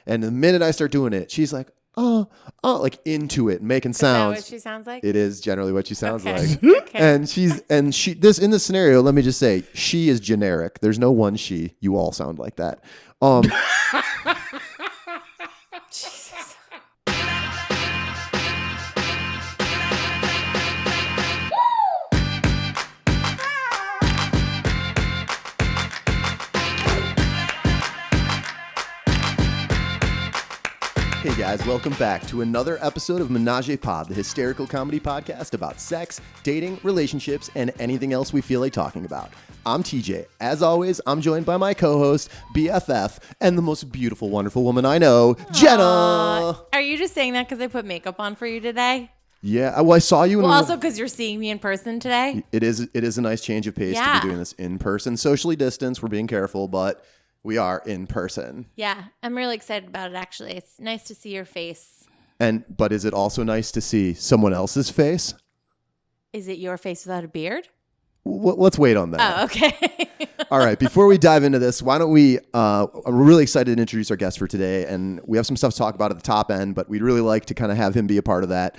And the minute I start doing it, she's like, oh, like into it, making sounds. Is that what she sounds like? It is generally what she sounds like. Okay. And this in this scenario, let me just say, she is generic. There's no one she. You all sound like that. Jesus. Hey guys, welcome back to another episode of Menage-A-Pod, the hysterical comedy podcast about sex, dating, relationships, and anything else we feel like talking about. I'm TJ. As always, I'm joined by my co-host, BFF, and the most beautiful, wonderful woman I know, Jenna. Are you just saying that because I put makeup on for you today? Yeah, well, I saw you. Well, also because you're seeing me in person today. It is a nice change of pace to be doing this in person. Socially distanced, we're being careful, but we are in person. Yeah, I'm really excited about it, actually. It's nice to see your face. But is it also nice to see someone else's face? Is it your face without a beard? Let's wait on that. Oh, okay. All right. Before we dive into this, why don't we, I'm really excited to introduce our guest for today, and we have some stuff to talk about at the top end, but we'd really like to kind of have him be a part of that.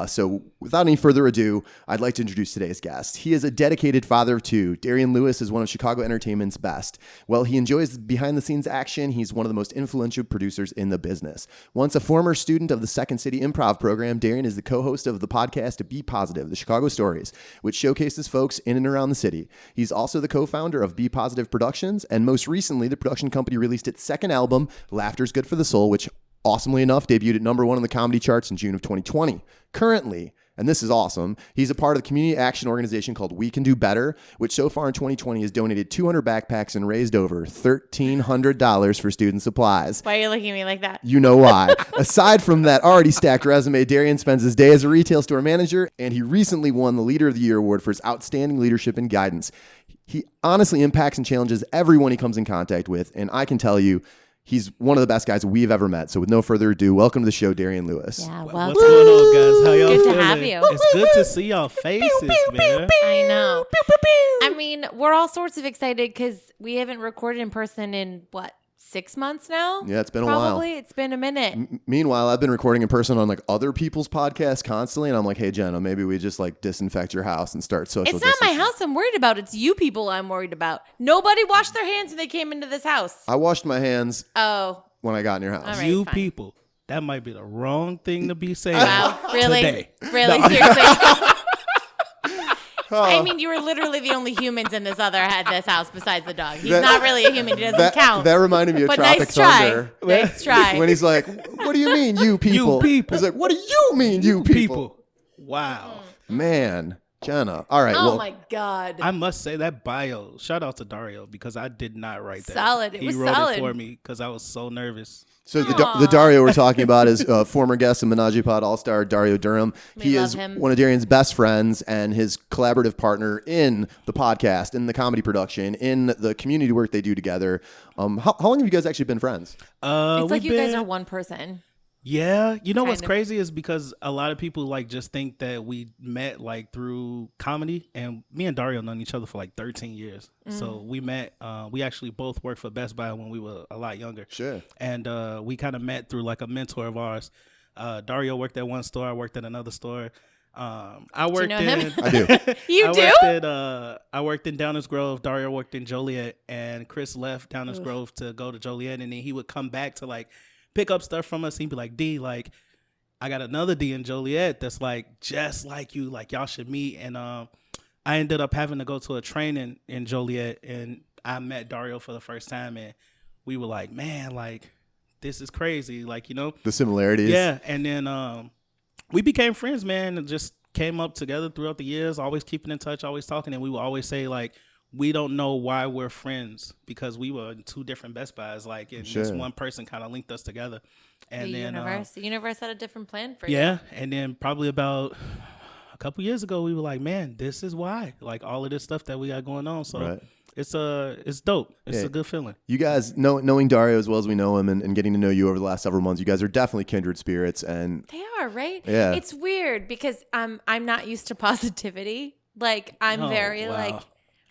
So without any further ado, I'd like to introduce today's guest. He is a dedicated father of two. Darrian Lewis is one of Chicago entertainment's best. While he enjoys behind the scenes action, he's one of the most influential producers in the business. Once a former student of the Second City Improv program, Darrian is the co-host of the podcast B Positive, the Chicago Stories, which showcases folks in and around the city. He's also the co-founder of B Posi+ive Productions, and most recently, the production company released its second album, Laughter's Good for the Soul, which awesomely enough debuted at #1 on the comedy charts in June of 2020. Currently, and this is awesome, he's a part of the community action organization called We Can Do Better, which so far in 2020 has donated 200 backpacks and raised over $1,300 for student supplies. Why are you looking at me like that? You know why. Aside from that already stacked resume, Darrian spends his day as a retail store manager, and he recently won the Leader of the Year award for his outstanding leadership and guidance. He honestly impacts and challenges everyone he comes in contact with, and I can tell you, he's one of the best guys we've ever met. So with no further ado, welcome to the show, Darrian Lewis. Yeah, well, what's going on, guys? How y'all good feeling? to have you. It's good to see y'all faces, man. I know. I mean, we're all sorts of excited because we haven't recorded in person in, 6 months now? Yeah, it's been a while. Probably. It's been a minute. Meanwhile, I've been recording in person on like other people's podcasts constantly, and I'm like, hey, Jenna, maybe we just like disinfect your house and start social It's not my distancing. house I'm worried about. It's you people I'm worried about. Nobody washed their hands when they came into this house. I washed my hands Oh. when I got in your house. All right. You fine. people, that might be the wrong thing to be saying. Wow. Really? Today. Really? Seriously? I mean, you were literally the only humans in this house besides the dog. He's not really a human. He doesn't count. That reminded me of But Tropic nice try. Thunder. Nice try. When he's like, what do you mean, you people? You people. He's like, what do you mean, you people? Wow. Man, Jenna. All right. Oh well, my God. I must say that bio, shout out to Dario, because I did not write that. Solid. It was He wrote solid. it for me because I was so nervous. So the Dario we're talking about is former guest and Menage-A-Pod all-star Dario Durham. He love is him. one of Darrian's best friends and his collaborative partner in the podcast, in the comedy production, in the community work they do together. How long have you guys actually been friends? It's like you guys are one person. Yeah, you know what's Kind of. crazy is because a lot of people like just think that we met like through comedy, and me and Dario known each other for like 13 years. So we met. We actually both worked for Best Buy when we were a lot younger. Sure. And we kind of met through like a mentor of ours. Dario worked at one store. I worked at another store. I worked know him? I do. You do? I worked in Downers Grove. Dario worked in Joliet, and Chris left Downers Grove to go to Joliet, and then he would come back to like pick up stuff from us. He'd be like, D, like, I got another D in Joliet that's like just like you, like y'all should meet. And I ended up having to go to a training in Joliet, and I met Dario for the first time, and we were like, man, like this is crazy, like, you know, The similarities. yeah. And then we became friends, man, and just came up together throughout the years, always keeping in touch, always talking. And we would always say like, we don't know why we're friends because we were in two different Best Buys, like, and this one person kind of linked us together. And The then universe had a different plan for you. yeah, and then probably about a couple years ago, we were like, man, this is why, like, all of this stuff that we got going on. So Right. it's dope. It's Yeah. a good feeling. You guys, knowing Dario as well as we know him and getting to know you over the last several months, you guys are definitely kindred spirits. And They are, right? Yeah. It's weird because I'm not used to positivity. Like I'm Oh, very wow. like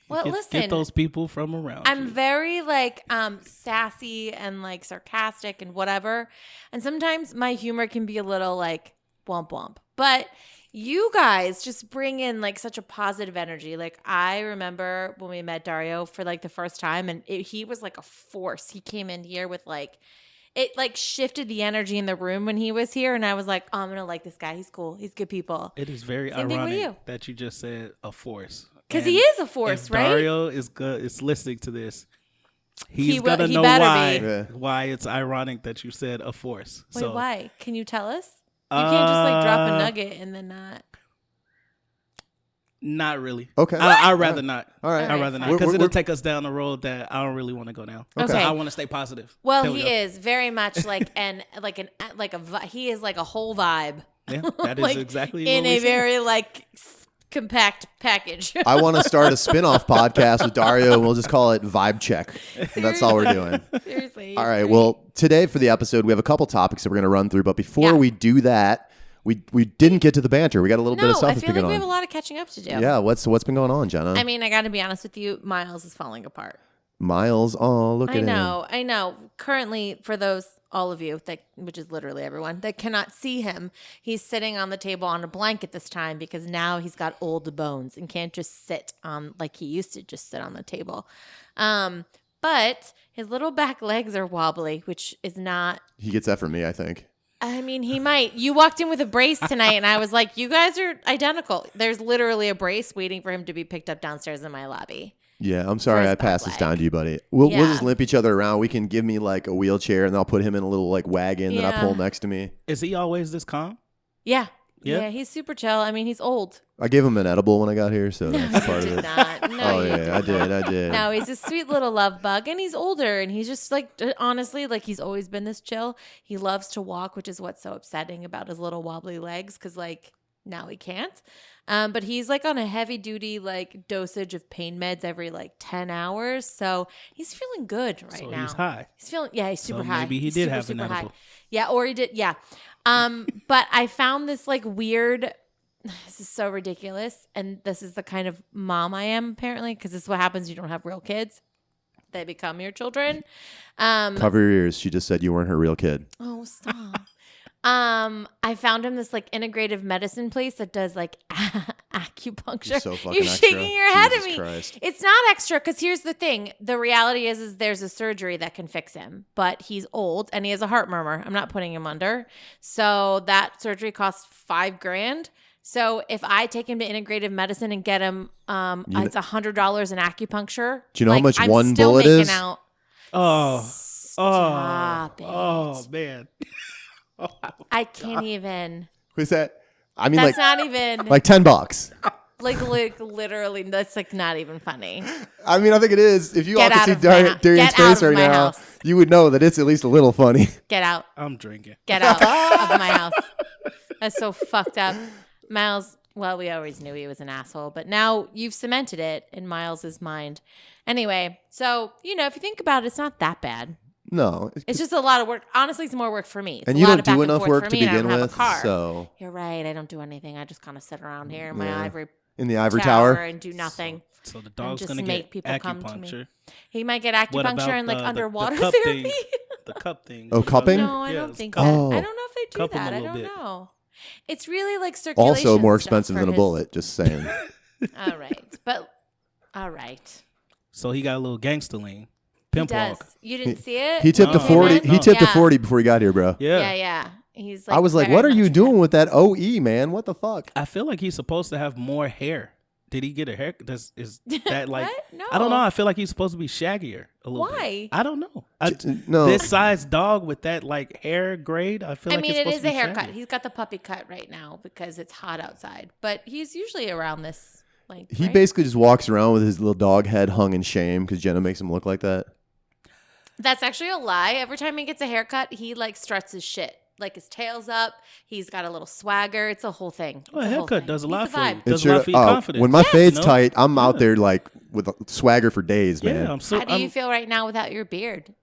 Well, listen, get those people from around. I'm you. very like sassy and like sarcastic and whatever. And sometimes my humor can be a little like womp womp. But you guys just bring in like such a positive energy. Like I remember when we met Dario for like the first time and he was like a force. He came in here with like, it like shifted the energy in the room when he was here. And I was like, oh, I'm going to like this guy. He's cool. He's good people. It is very Same thing with you. ironic that you just said a force. Because he is a force, if right? Dario is listening to this. He's will- gonna he know better why it's ironic that you said a force. Wait, So, why? Can you tell us? You can't just like drop a nugget and then not. Not really. Okay. I'd rather not. All right. I'd rather not We're- because it'll we're- take us down the road that I don't really want to go down. Okay. So I want to stay positive. Well, There we he go. is very much like he is like a whole vibe. Yeah, that is like, exactly in what we a said. very like compact package. I want to start a spin-off podcast with Dario, and we'll just call it Vibe Check. And that's all we're doing. Seriously. All right. Well, today for the episode, we have a couple topics that we're going to run through. But before Yeah. we do that, we didn't get to the banter. We got a little bit of No, stuff I to feel pick like we on. have a lot of catching up to do. Yeah. What's been going on, Jenna? I mean, I got to be honest with you. Miles is falling apart. Miles. Oh, look at him. I know. Currently, for all of you which is literally everyone that cannot see him, he's sitting on the table on a blanket this time because now he's got old bones and can't just sit on like he used to just sit on the table. But his little back legs are wobbly, which is not. He gets that from me, I think. I mean, he might. You walked in with a brace tonight, and I was like, you guys are identical. There's literally a brace waiting for him to be picked up downstairs in my lobby. Yeah, I'm sorry his I passed back this down leg. to you, buddy. We'll Yeah. just limp each other around. We can give me like a wheelchair, and I'll put him in a little like wagon that I Yeah. pull next to me. Is he always this calm? Yeah. Yeah? Yeah, he's super chill. I mean, he's old. I gave him an edible when I got here, so that's part of Did it. not. No, Oh you yeah, I did. No, he's a sweet little love bug, and he's older, and he's just like, honestly, like he's always been this chill. He loves to walk, which is what's so upsetting about his little wobbly legs, because like now he can't. But he's like on a heavy duty like dosage of pain meds every like 10 hours, so he's feeling good right So now. he's high. He's feeling he's super high. Maybe he He's did super, have an super high. edible. Yeah, or he did. Yeah. But I found this like weird. This is so ridiculous, and this is the kind of mom I am apparently, because this is what happens. You don't have real kids; they become your children. Cover your ears. She just said you weren't her real kid. Oh, stop. I found him this like integrative medicine place that does like acupuncture. You're so fucking You're extra. shaking your head Jesus at me. Christ. It's not extra because here's the thing. The reality is there's a surgery that can fix him, but he's old and he has a heart murmur. I'm not putting him under. So that surgery costs $5,000. So if I take him to integrative medicine and get him, it's $100 in acupuncture. Do you know how much I'm one still bullet making is? Out. Oh. Stop it. Oh man. I can't even. Who's that? I mean, That's like not even like $10. like literally. That's like not even funny. I mean, I think it is. If you all Get could out see of my hou- Darian's get out face of right my now, house. you would know that it's at least a little funny. Get out. I'm drinking. Get out of my house. That's so fucked up. Miles, well, we always knew he was an asshole, but now you've cemented it in Miles's mind. Anyway, so, if you think about it, it's not that bad. No. It's just a lot of work. Honestly, it's more work for me. It's And a you lot don't of back do and enough forth work for to me, and I begin don't have with, a car. so You're right. I don't do anything. I just kind of sit around here in my Yeah. ivory in the ivory tower tower. and do nothing. So the dog's just gonna make get people come to me. acupuncture. He might get What acupuncture about and like the underwater cup therapy. thing? The cup thing. Oh, cupping? No, I Yeah, don't it's think cup. that. Oh. I don't know if they do Cup 'em that. a I little don't bit. know. It's really like circulation. Also more stuff expensive for than a his- bullet, just saying. All right, but all right. So he got a little gangster lean. He Pimp does. walk. You didn't see it? He tipped No. the 40. No. He tipped the Yeah. 40 before he got here, bro. Yeah. Yeah. He's like. I was like, very "What are you much doing okay. with that OE, man? What the fuck?" I feel like he's supposed to have more hair. Did he get a hair? Is that like? What? No. I don't know. I feel like he's supposed to be shaggier a little Why? bit. I don't know. No. This size dog with that like hair grade. I feel I like mean, it's it supposed is to a be haircut. shaggy. He's got the puppy cut right now because it's hot outside. But he's usually around this. Like He right? basically just walks around with his little dog head hung in shame because Jenna makes him look like that. That's actually a lie. Every time he gets a haircut, he like struts his shit. Like his tail's up. He's got a little swagger. It's a whole thing. Well, a It's whole haircut thing. does a He's lot a for you. vibe. Does a lot for your confidence. When my fade's You know? tight, I'm out Yeah. there like with swagger for days, man. Yeah, I'm so. How do you feel right now without your beard?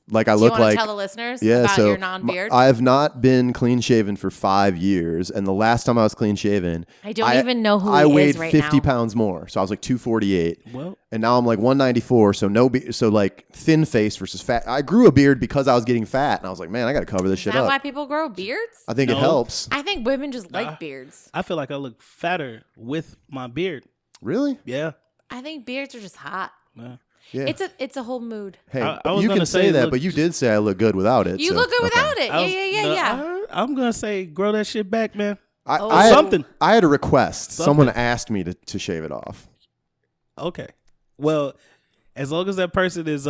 like I Do you look want to like. tell the listeners Yeah, about so your non-beard? I have not been clean shaven for 5 years, and the last time I was clean shaven, I don't even know who I he weighed is right 50 now. pounds more, so I was like 248. Well, And now I'm like 194, so so like thin face versus fat. I grew a beard because I was getting fat, and I was like, man, I got to cover this Is shit that up. why people grow beards? I think it No. helps. I think women just like beards. I feel like I look fatter with my beard. Really? Yeah. I think beards are just hot. Yeah. Yeah. It's a whole mood. Hey, I was you gonna can say say that, look but you just- did say I look good without it. You so- look good okay. without it. I was- Yeah. I'm gonna say grow that shit back, man. I had- Something. I had a request. Something. Someone asked me to shave it off. Okay. Well, as long as that person is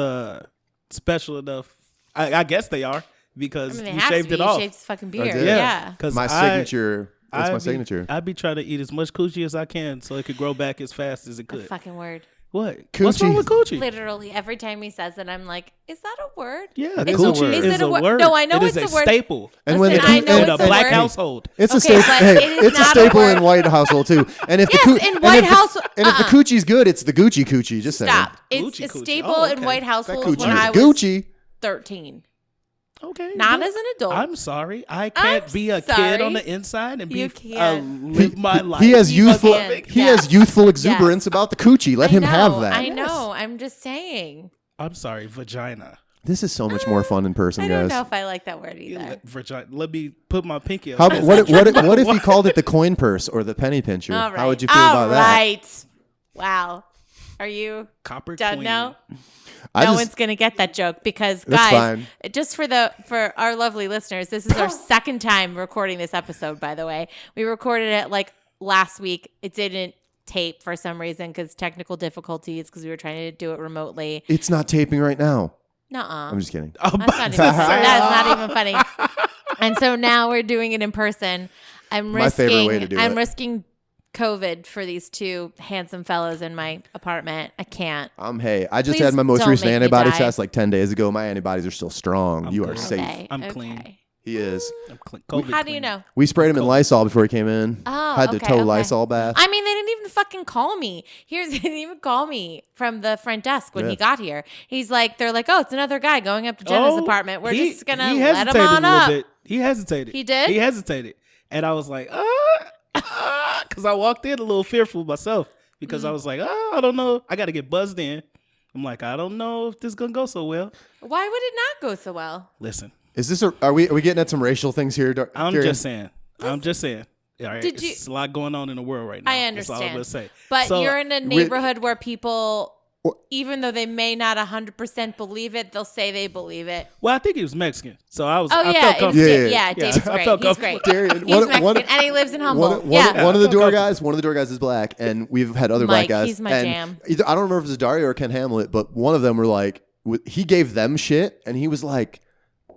special enough, I guess they are because I mean, you it has shaved to be. it off. You shaved his fucking beard. did. Yeah. Because My signature. That's my signature. I'd be trying to eat as much coochie as I can so it could grow back as fast as it A could. fucking word. What? What's Coochie. wrong with coochie? Literally, every time he says it, I'm like, is that a word? Yeah, It is a coochie word. is Is it a a word? word. No, I know it is it's a a word. staple. And Listen, I know in a it's a black word. household. It's a Okay, staple. but Hey, it is it's a not a staple word. in white household too. And if Yes, the in white house. and if the coochie's good, it's the Gucci coochie. Just saying. Stop. It's Gucci a coochie. staple Oh, in okay. white That households coochie when I is was Gucci. 13. Okay. Not well, as an adult. I'm sorry. I can't I'm be a kid sorry. on the inside and You be can't. live my life. He has You youthful. can't. He Yes. has youthful exuberance about the coochie. Let I him know, have that. I know. I'm just saying. I'm sorry, vagina. This is so much more fun in person, I don't guys. know if I like that word either. Vagina. Let me put my pinky up. How, what if he called it the coin purse or the penny pincher? All right. How would you feel All about that? right. Wow. Are you Copper done queen. now? I No just- one's gonna get that joke because That's guys, fine. just for our lovely listeners, this is our second time recording this episode. By the way, we recorded it like last week. It didn't tape for some reason because technical difficulties because we were trying to do it remotely. It's not taping right now. Nuh-uh. I'm just kidding. I'm That's about not to even say- That's not even funny. And so now we're doing it in person. My favorite way to do I'm it. risking COVID for these two handsome fellows in my apartment. I can't. Hey, I just Please had my most don't recent make me antibody die. test like 10 days ago. My antibodies are still strong. I'm You are good. safe. Okay. I'm clean. okay. He is. I'm clean. COVID How do clean. you know? We sprayed him in Lysol before he came in. Oh, Had to okay, tow okay. Lysol bath. I mean, they didn't even fucking call me. They didn't even call me from the front desk when he got here. They're like, oh, it's another guy going up to Jenna's apartment. We're just gonna he let him hesitated on a little up. bit. He hesitated. He did? He hesitated, and I was like, because I walked in a little fearful myself because I was like, I don't know. I got to get buzzed in. I'm like, I don't know if this is gonna go so well. Why would it not go so well? Listen, Is this are we getting at some racial things here? I'm Darrian? just saying. I'm just saying. All right, Did you- it's a lot going on in the world right now. I That's all I'm understand. gonna say. But So, you're in a neighborhood where people, even though they may not 100% believe it, they'll say they believe it. well, I think he was Mexican, so I Oh, felt yeah. comfortable. David's I great. felt He's comfortable. great. Darrian, He's Mexican, and he lives in Humboldt. One Yeah. of the door comfortable. guys. One of the door guys is black, and we've had other Mike, black guys. he's my and jam. Either, I don't remember if it was Dario or Ken Hamlet, but one of them were like, he gave them shit, and he was like,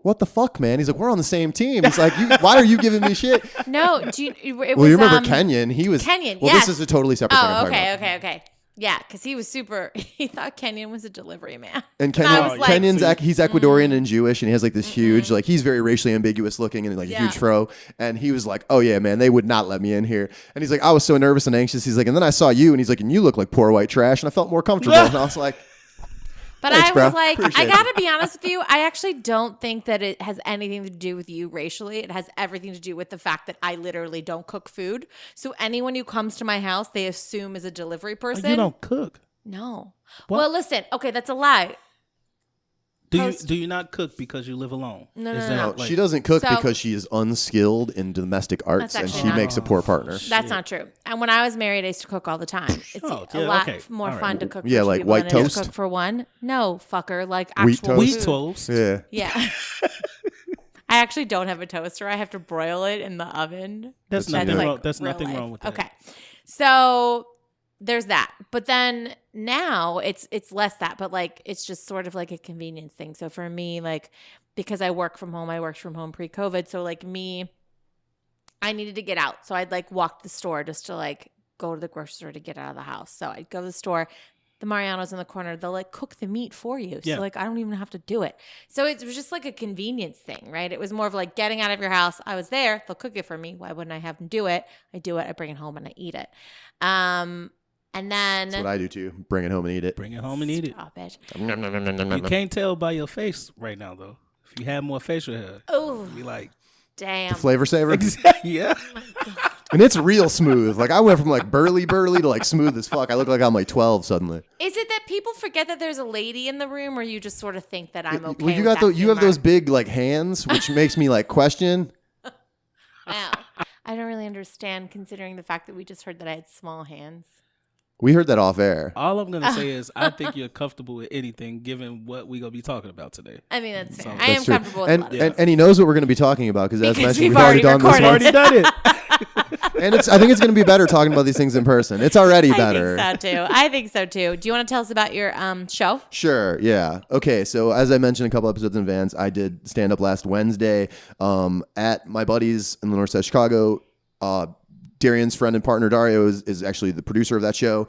"What the fuck, man?" He's like, "We're on the same team." He's like, "Why are you giving me shit?" No, it Well, was, you remember Kenyon? He was Kenyon, Well, yes. this is a totally separate thing. I'm Oh, talking about. okay. Yeah, because he was super. He thought Kenyon was a delivery man. And I was like, Kenyon's he's Ecuadorian and Jewish, and he has like this huge, like he's very racially ambiguous looking and like a Yeah. huge fro. And he was like, "Oh yeah, man, they would not let me in here." And he's like, "I was so nervous and anxious." He's like, "And then I saw you," and he's like, "And you look like poor white trash," and I felt more comfortable. And I was like, But Thanks, I bro. was like, Appreciate I gotta be honest with you. I actually don't think that it has anything to do with you racially. It has everything to do with the fact that I literally don't cook food. So anyone who comes to my house, they assume is a delivery person. You don't cook. No. What? Well, listen. Okay, that's a lie. Do you not cook because you live alone? No, Is no, that no. "No, she doesn't cook So- because she is unskilled in domestic arts, and actually she not- makes a poor partner." That's not true. And when I was married, I used to cook all the time. It's Oh, a yeah, lot okay. more All right. fun to cook. Yeah, for two like people white than it is to toast? cook for one. No, fucker. Like Wheat actual toast? Wheat food. toast. Yeah. Yeah. I actually don't have a toaster. I have to broil it in the oven. That's That's nothing like wrong. That's real nothing life. wrong with that. Okay. So there's that. But then now it's less that, but like it's just sort of like a convenience thing. So for me, like because I worked from home pre-COVID. So like me, I needed to get out. So I'd like walk the store just to like go to the grocery store to get out of the house. So I'd go to the store. The Mariano's in the corner. They'll like cook the meat for you. So Yeah. like I don't even have to do it. So it was just like a convenience thing, right? It was more of like getting out of your house. I was there. They'll cook it for me. Why wouldn't I have them do it? I do it. I bring it home and I eat it. And then That's what I do too. Bring it home and eat it. Bring it home and eat it. stop it. You can't tell by your face right now, though. If you had more facial hair, Oh, be like, damn. The flavor saver. yeah. And it's real smooth. Like I went from like burly to like smooth as fuck. I look like I'm like 12 suddenly. Is it that people forget that there's a lady in the room, or you just sort of think that I'm okay? Well, you with got that you have humor? those big like hands, which makes me like question. Wow. I don't really understand, considering the fact that we just heard that I had small hands. We heard that off air. All I'm gonna say is I think you're comfortable with anything, given what we gonna be talking about today. I mean, that's fair. So- I am That's true. comfortable with And, a lot of and stuff. and he knows what we're going to be talking about because as Because mentioned, we've we've already done already this I've one. already done it. And I think it's going to be better talking about these things in person. It's already better. I think so too. I think so too. Do you want to tell us about your show? Sure. Yeah. Okay. So as I mentioned a couple episodes in advance, I did stand up last Wednesday at my buddies in the North Side of Chicago. Darrian's friend and partner Dario is actually the producer of that show.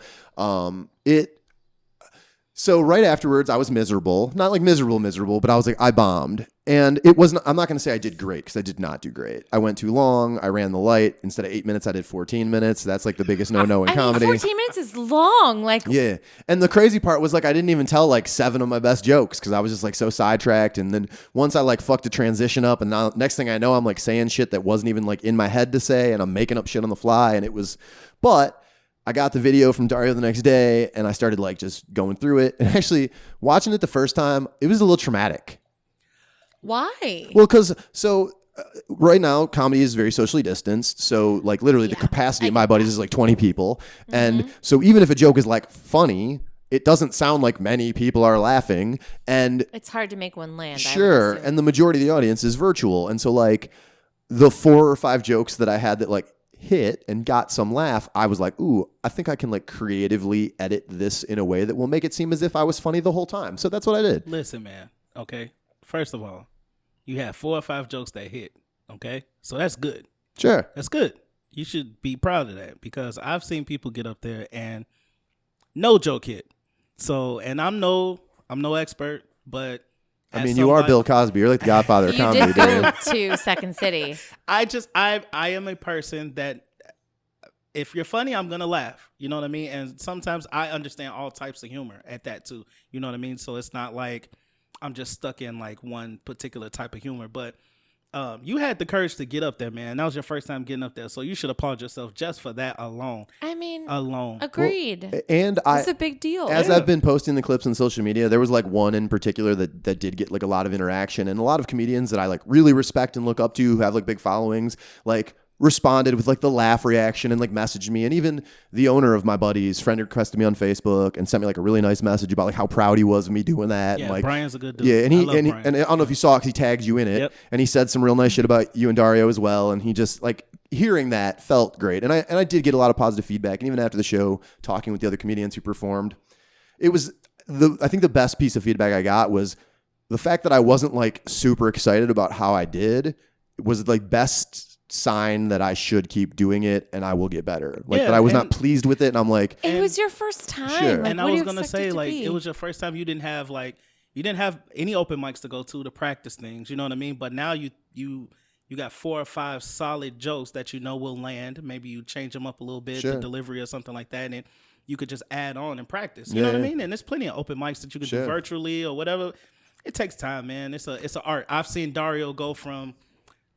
So right afterwards, I was miserable. Not like miserable, but I was like, I bombed. And it wasn't, I'm not going to say I did great because I did not do great. I went too long. I ran the light. Instead of 8 minutes, I did 14 minutes. That's like the biggest no-no in comedy. 14 minutes is long. Like, Yeah. And the crazy part was like I didn't even tell like 7 of my best jokes because I was just like so sidetracked. And then once I like fucked a transition up, and now next thing I know, I'm like saying shit that wasn't even like in my head to say, and I'm making up shit on the fly. And it was, but I got the video from Dario the next day and I started like just going through it. And actually watching it the first time, it was a little traumatic. why? Well, because right now comedy is very socially distanced. So like literally the Yeah, capacity I of my get buddies that. is like 20 people. Mm-hmm. And so even if a joke is like funny, it doesn't sound like many people are laughing. And It's hard to make one land. I would sure. assume. And the majority of the audience is virtual. And so like the 4 or 5 jokes that I had that like hit and got some laugh, I was like, ooh, I think I can like creatively edit this in a way that will make it seem as if I was funny the whole time. So that's what I did. Listen, man. Okay. First of all, you had 4 or 5 jokes that hit. Okay. So that's good. Sure. That's good. You should be proud of that because I've seen people get up there and no joke hit. So, and I'm no expert, but I as mean, you are somebody- Bill Cosby. You're like the godfather of you comedy, did go dude. to Second City. I am a person that if you're funny, I'm gonna laugh. You know what I mean? And sometimes I understand all types of humor at that too. You know what I mean? So it's not like I'm just stuck in like one particular type of humor. But you had the courage to get up there, man. That was your first time getting up there, so you should applaud yourself just for that alone. I mean, Alone. agreed. And It's a big deal. as I've been posting the clips on social media, there was like one in particular that did get like a lot of interaction, and a lot of comedians that I like really respect and look up to who have like big followings, like responded with like the laugh reaction and like messaged me. And even the owner of my buddy's friend requested me on Facebook and sent me like a really nice message about like how proud he was of me doing that. Yeah, and like Brian's a good dude. yeah, and I love and Brian. I don't know if you saw it 'cause he tagged you in it, Yep. and he said some real nice shit about you and Dario as well. And he just like hearing that felt great, and I did get a lot of positive feedback. And even after the show, talking with the other comedians who performed, it was I think the best piece of feedback I got was the fact that I wasn't like super excited about how I did was like best sign that I should keep doing it and I will get better. Like Yeah, that I was not and- pleased with it, and I'm like, It was your first time. Sure. Like, And I what do was you gonna expect say, to like, be? it was your first time you didn't have any open mics to go to practice things. You know what I mean? But now you got 4 or 5 solid jokes that you know will land. Maybe you change them up a little bit, Sure. the delivery or something like that, and you could just add on and practice. You know what I Yeah. mean? And there's plenty of open mics that you can Sure. do virtually or whatever. It takes time, man. It's an art. I've seen Dario go from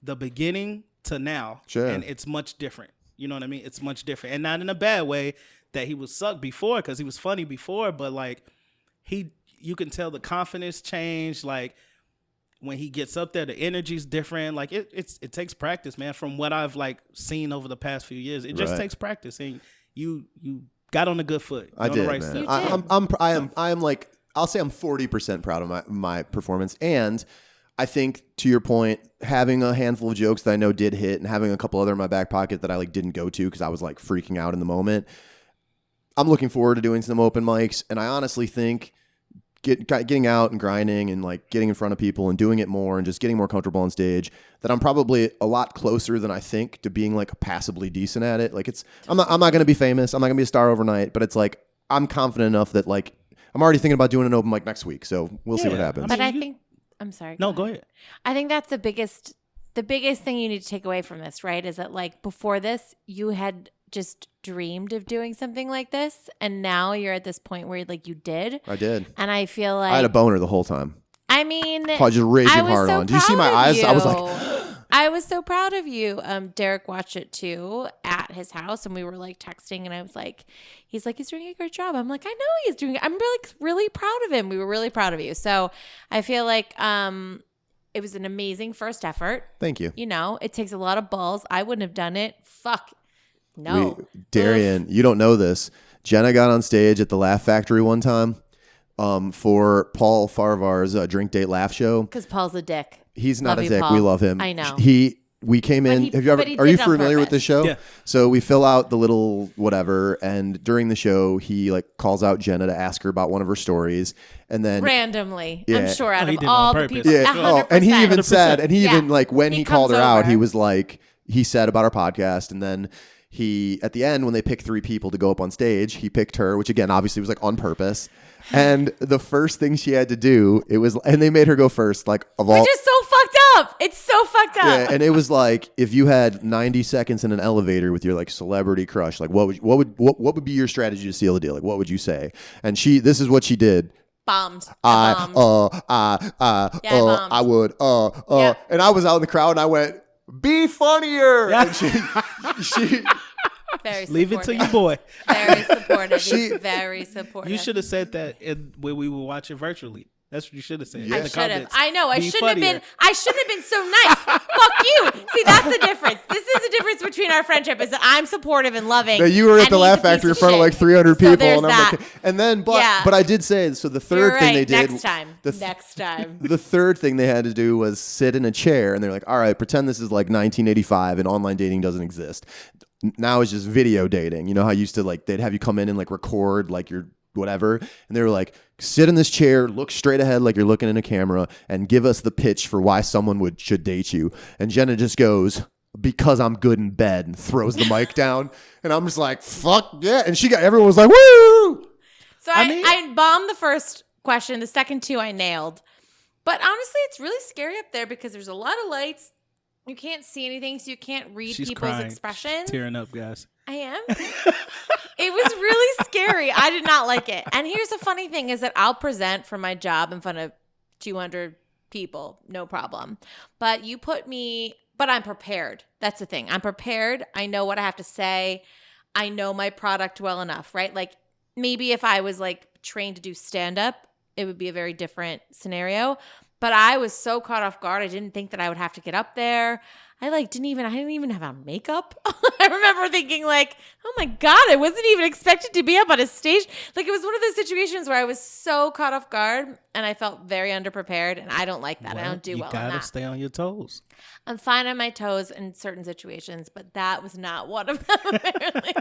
the beginning to now, Sure. and it's much different. You know what I mean? It's much different, and not in a bad way that he was sucked before, because he was funny before, but like you can tell the confidence changed. Like when he gets up there, the energy's different. Like it takes practice, man. From what I've like seen over the past few years, it just Right. takes practice, and you got on a good foot. I You're on did, the right man. step. You did. I am like, I'll say I'm 40% proud of my performance. And I think to your point, having a handful of jokes that I know did hit and having a couple other in my back pocket that I like didn't go to because I was like freaking out in the moment. I'm looking forward to doing some open mics. And I honestly think getting out and grinding and like getting in front of people and doing it more and just getting more comfortable on stage, that I'm probably a lot closer than I think to being like passably decent at it. Like I'm not going to be famous. I'm not going to be a star overnight, but it's like, I'm confident enough that like, I'm already thinking about doing an open mic next week. So we'll see what Yeah, happens. I But mean, I think I'm sorry. No, go ahead. I think that's the biggest thing you need to take away from this, right? Is that like before this, you had just dreamed of doing something like this, and now you're at this point where like you did. I did. And I feel like I had a boner the whole time. I mean, I was just raging I was hard so on. Do you see my proud of eyes? I was you. like, I was so proud of you. Derek watched it too at his house, and we were like texting, and I was like, he's doing a great job. I'm like, I know he's doing it. I'm really proud of him. We were really proud of you. So I feel like it was an amazing first effort. thank you. You know, it takes a lot of balls. I wouldn't have done it. Fuck. No. Darrian, you don't know this. Jenna got on stage at the Laugh Factory one time for Paul Farvar's Drink Date Laugh Show. Because Paul's a dick. He's not Love a you, dick. Paul. We love him. I know. We came in. he- Have you ever? but he Are you did it on familiar with purpose. this show? Yeah. So we fill out the little whatever, and during the show, he like calls out Jenna to ask her about one of her stories, and then Randomly. Yeah. I'm sure out he of did it on all the purpose. people. yeah. 100%. And he even 100%. said, and he Yeah. even like when He he called her comes out, over. he was like, he said about our podcast, and then he at the end when they picked 3 people to go up on stage, he picked her, which again obviously was like on purpose. And the first thing she had to do, and they made her go first, like of all. Which is so fucked up. It's so fucked up. Yeah, and it was like if you had 90 seconds in an elevator with your like celebrity crush, like what would be your strategy to seal the deal? Like what would you say? And this is what she did. Bombed. I bombed. I would, Yeah. and I was out in the crowd and I went, be funnier. Yeah. And she Very supportive. Leave it to you, boy. Very supportive. She- He's very supportive. You should have said that when we were watching virtually. That's what you should have said. Yeah. in I the should have. comments. I know. I Be shouldn't funnier. have been. I shouldn't have been so nice. Fuck you. See, that's the difference. This is the difference between our friendship. Is that I'm supportive and loving. Now, you were at and the he's Laugh a piece Factory in of front of shit. like 300 So people, there's and I'm that. like, and then, Yeah. but I did say, so the third You're thing right. they did, Next time. Next time. the third thing they had to do was sit in a chair, and they're like, all right, pretend this is like 1985 and online dating doesn't exist. Now it's just video dating. You know how used to like they'd have you come in and like record like your whatever, and they were like, sit in this chair, look straight ahead like you're looking in a camera, and give us the pitch for why someone should date you. And Jenna just goes, because I'm good in bed, and throws the mic down, and I'm just like, fuck yeah, and everyone was like, woo. So I mean- I bombed the first question. The second 2 I nailed. But honestly, it's really scary up there because there's a lot of lights. You can't see anything, so you can't read She's people's crying. expressions. She's tearing up, guys. I am. It was really scary. I did not like it. And here's the funny thing is that I'll present for my job in front of 200 people, no problem. But I'm prepared. That's the thing. I'm prepared. I know what I have to say. I know my product well enough, right? Like maybe if I was like trained to do stand-up, it would be a very different scenario. But I was so caught off guard. I didn't think that I would have to get up there. I didn't even have on makeup. I remember thinking like, oh my God, I wasn't even expected to be up on a stage. Like it was one of those situations where I was so caught off guard and I felt very underprepared, and I don't like that. I don't do well You on gotta that. stay on your toes. I'm fine on my toes in certain situations, but that was not one of them, apparently.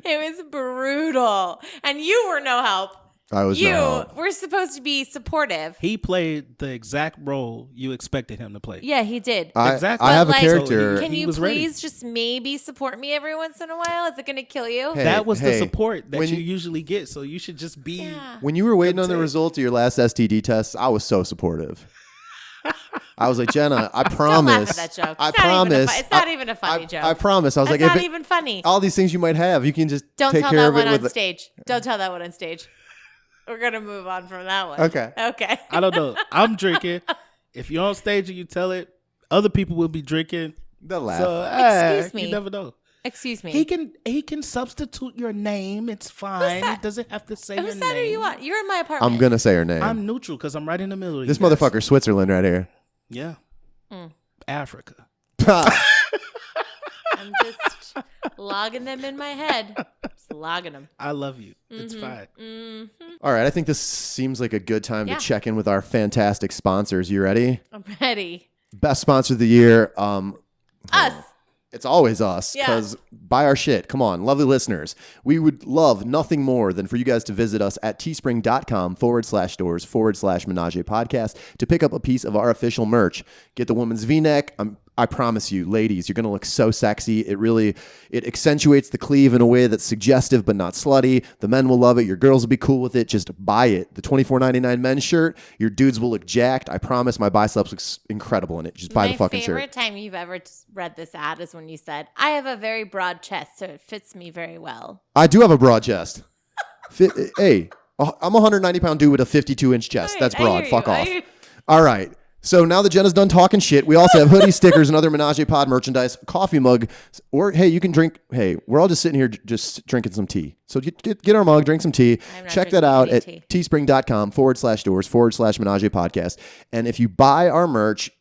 It was brutal. And you were no help. I was You not. were supposed to be supportive. He played the exact role you expected him to play. Yeah, he did. Exactly. I have But, a like, character. Can He you was ready. please just maybe support me every once in a while? Is it going to kill you? Hey, That was the hey, support that when you you- usually get. So you should just be. Yeah. When you were waiting on the Content. result of your last STD test, I was so supportive. I was like, Jenna, I Don't promise. laugh at that joke. I It's not even a promise. it's not even a funny I, joke. I promise. I was That's like, not if even funny. all these things you might have, you can just Don't take tell care that of one it on with. stage. Don't tell that one on stage. We're going to move on from that one. Okay. Okay. I don't know. I'm drinking. If you're on stage and you tell it, other people will be drinking. They'll laugh. So Excuse me. you never know. Excuse me. He can substitute your name. It's fine. that? He doesn't have to say Whose your side are name. you on? You're in my apartment. I'm gonna say her name. I'm neutral because I'm right in the middle. Of this you guys. motherfucker, Switzerland, right here. Yeah. Mm. Africa. I'm just logging them in my head. Just logging them. I love you. It's fine. All right, I think this seems like a good time Yeah. to check in with our fantastic sponsors. You ready? I'm ready. Best sponsor of the year. Us. It's always us Yeah. because buy our shit. Come on, lovely listeners. We would love nothing more than for you guys to visit us at teespring.com/stores/Menage-A-Podcast to pick up a piece of our official merch. Get the woman's V-neck. I promise you, ladies, you're going to look so sexy. It accentuates the cleave in a way that's suggestive but not slutty. The men will love it. Your girls will be cool with it. Just buy it. The $24.99 men's shirt, your dudes will look jacked. I promise my biceps looks incredible in it. Just buy the fucking shirt. My favorite time you've ever read this ad is when you said, I have a very broad chest, so it fits me very well. I do have a broad chest. Hey, I'm a 190-pound dude with a 52-inch chest. That's broad. Fuck off. All right. So now that Jenna's done talking shit, we also have hoodie stickers and other Menage-A-Pod merchandise, coffee mug, or hey, you can drink. Hey, we're all just sitting here just drinking some tea. So get our mug, drink some tea. Check that out at teespring.com/stores/Menage-A-Podcast. And if you buy our merch,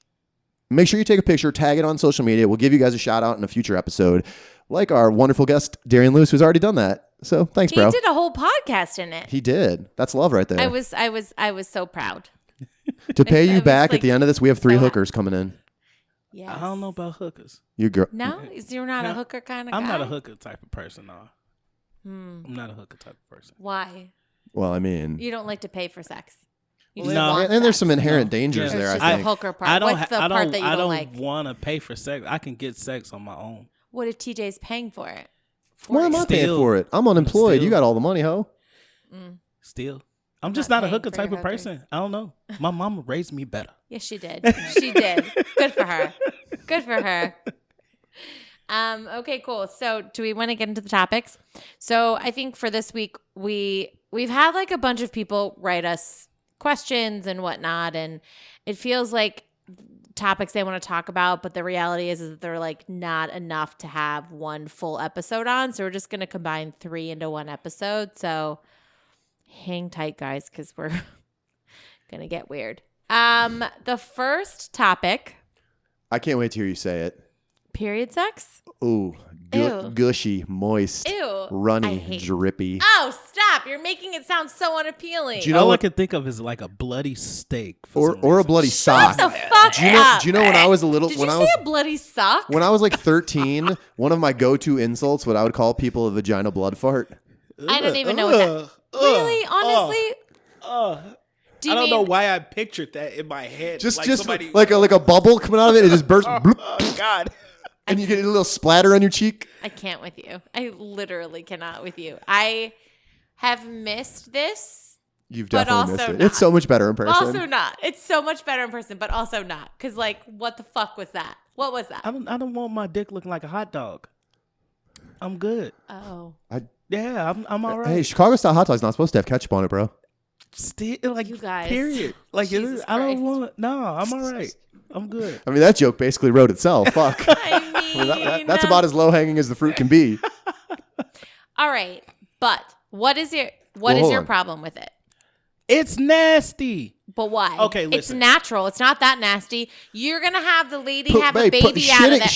make sure you take a picture, tag it on social media. We'll give you guys a shout out in a future episode, like our wonderful guest, Darrian Lewis, who's already done that. So thanks, bro. He did a whole podcast in it. He did. That's love right there. I was so proud. To pay you back at the end of this, we have 3 hookers coming in. Yes. I don't know about hookers. You girl. No, you're not a hooker kind of guy. I'm not a hooker type of person, no. I'm not a hooker type of person. Why? Well, I mean, You don't like to pay for sex. You No. just want and there's sex. some inherent dangers There's there. just I the think. hooker part. What's the part that you don't like? want to pay for sex. I can get sex on my own. What if TJ's paying for it? Why am I paying Still. for it? I'm unemployed. Still. You got all the money, ho. Still. I'm just not a paying hooker for type your of person. I don't know. My mama raised me better. Yes, she did. She did. Good for her. Good for her. Okay, cool. So do we want to get into the topics? So I think for this week, we've had like a bunch of people write us questions and whatnot, and it feels like topics they want to talk about, but the reality is that they're like not enough to have one full episode on. So we're just going to combine 3 into one episode. So hang tight, guys, because we're going to get weird. The first topic. I can't wait to hear you say it. Period sex? Ooh, Ew. gushy, moist, Ew. I runny, hate- drippy. Oh, stop. You're making it sound so unappealing. Do you know All I what? can think of is like a bloody steak. For some Or a reason. bloody Shut sock. the fuck Do you know? up. Do you know when I was a little? Did when you I say was a bloody sock? when I was like 13, one of my go-to insults, what I would call people a vagina blood fart. I don't even know what that. Really? Honestly? Do you I don't mean know why I pictured that in my head. Just somebody, like a bubble coming out of it. It just bursts, bloop, oh God. and you get a little splatter on your cheek. I can't with you. I literally cannot with you. I have missed this. You've But definitely missed also it. not. It's so much better in person. Also not. It's so much better in person, but also not. Because like, what the fuck was that? What was that? I don't want my dick looking like a hot dog. I'm good. Oh. Yeah, I'm all right. Hey, Chicago style hot dog's not supposed to have ketchup on it, bro. Still, like You guys. period. Like Jesus I don't Christ. want. No, I'm all right. I'm good. I mean, that joke basically wrote itself. Fuck. I mean, That's about as low hanging as the fruit can be. All right, but what is your hold on. problem with it? It's nasty. But why? Okay, It's listen. natural. It's not that nasty. You're gonna have the lady have a Babe, baby out of that.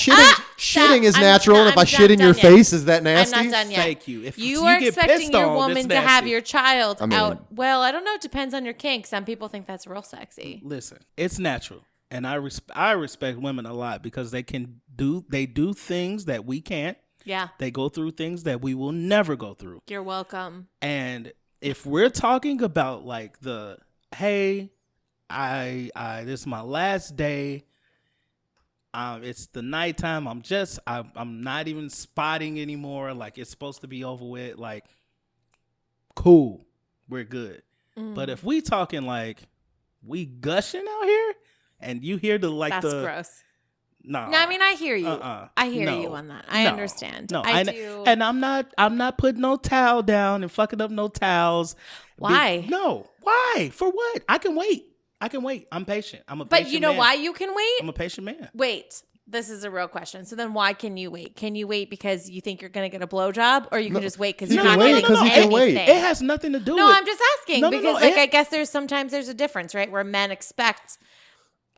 shitting is natural, and if I shit in your face, is that nasty? I'm not done yet. Thank you. If You you are get expecting pissed your on, woman it's to have nasty. your child I mean- out. Well, I don't know. It depends on your kink. Some people think that's real sexy. Listen, it's natural, and I respect women a lot because they do things that we can't. Yeah, They go through things that we will never go through. you're welcome. And if we're talking about like hey, I this is my last day. It's the nighttime. I'm not even spotting anymore. Like it's supposed to be over with. Like, cool, we're good. But if we talking like we gushing out here, and you hear That's gross. no, No, I mean I hear you. I hear No. you on that. I No. understand. No, I and, do. and I'm not putting no towel down and fucking up no towels. Why? No. Why? For what? I can wait. I'm patient. I'm a But patient you know man. why you can wait? I'm a patient man. Wait, this is a real question. So then why can you wait? Can you wait because you think you're going to get a blowjob, or you can just wait because you you're can not wait going to 'cause get you can wait. anything? It has nothing to do No, with I'm just asking No, because no, I guess there's a difference, right? Where men expect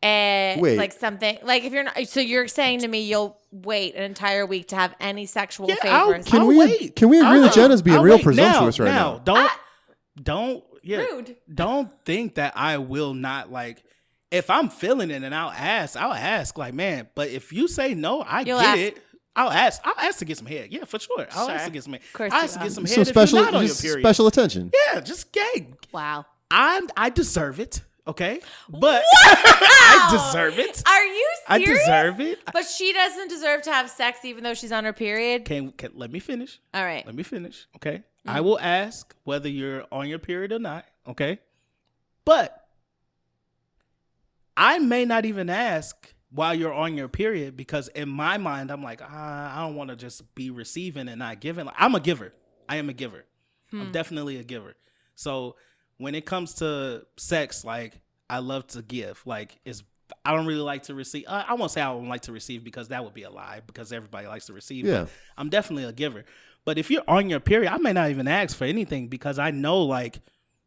Wait. like something like if you're not, so you're saying to me you'll wait an entire week to have any sexual Yeah, favors. Can I'll we- wait. can we agree I'll that wait. Jenna's being I'll real wait. presumptuous right now? Don't Rude. Don't think that I will not like. If I'm feeling it and I'll ask like, man, but if you say no, You'll get ask. it. I'll ask to get some head. Yeah, for sure. I'll ask Sure. to get some head. course I'll you ask to will. get some head So if special, you're not on your just period. special attention. Yeah, just gay. Wow. I deserve it. okay? But I deserve it. Are you I serious? deserve it. But she doesn't deserve to have sex even though she's on her period? Can let me finish. All right. Let me finish, okay? I will ask whether you're on your period or not, okay? But I may not even ask while you're on your period because in my mind, I'm like, I don't want to just be receiving and not giving. Like, I'm a giver. I am a giver. I'm definitely a giver. So when it comes to sex, like, I love to give. Like, I don't really like to receive. I won't say I don't like to receive because that would be a lie because everybody likes to receive. Yeah. But I'm definitely a giver. But if you're on your period, I may not even ask for anything because I know, like,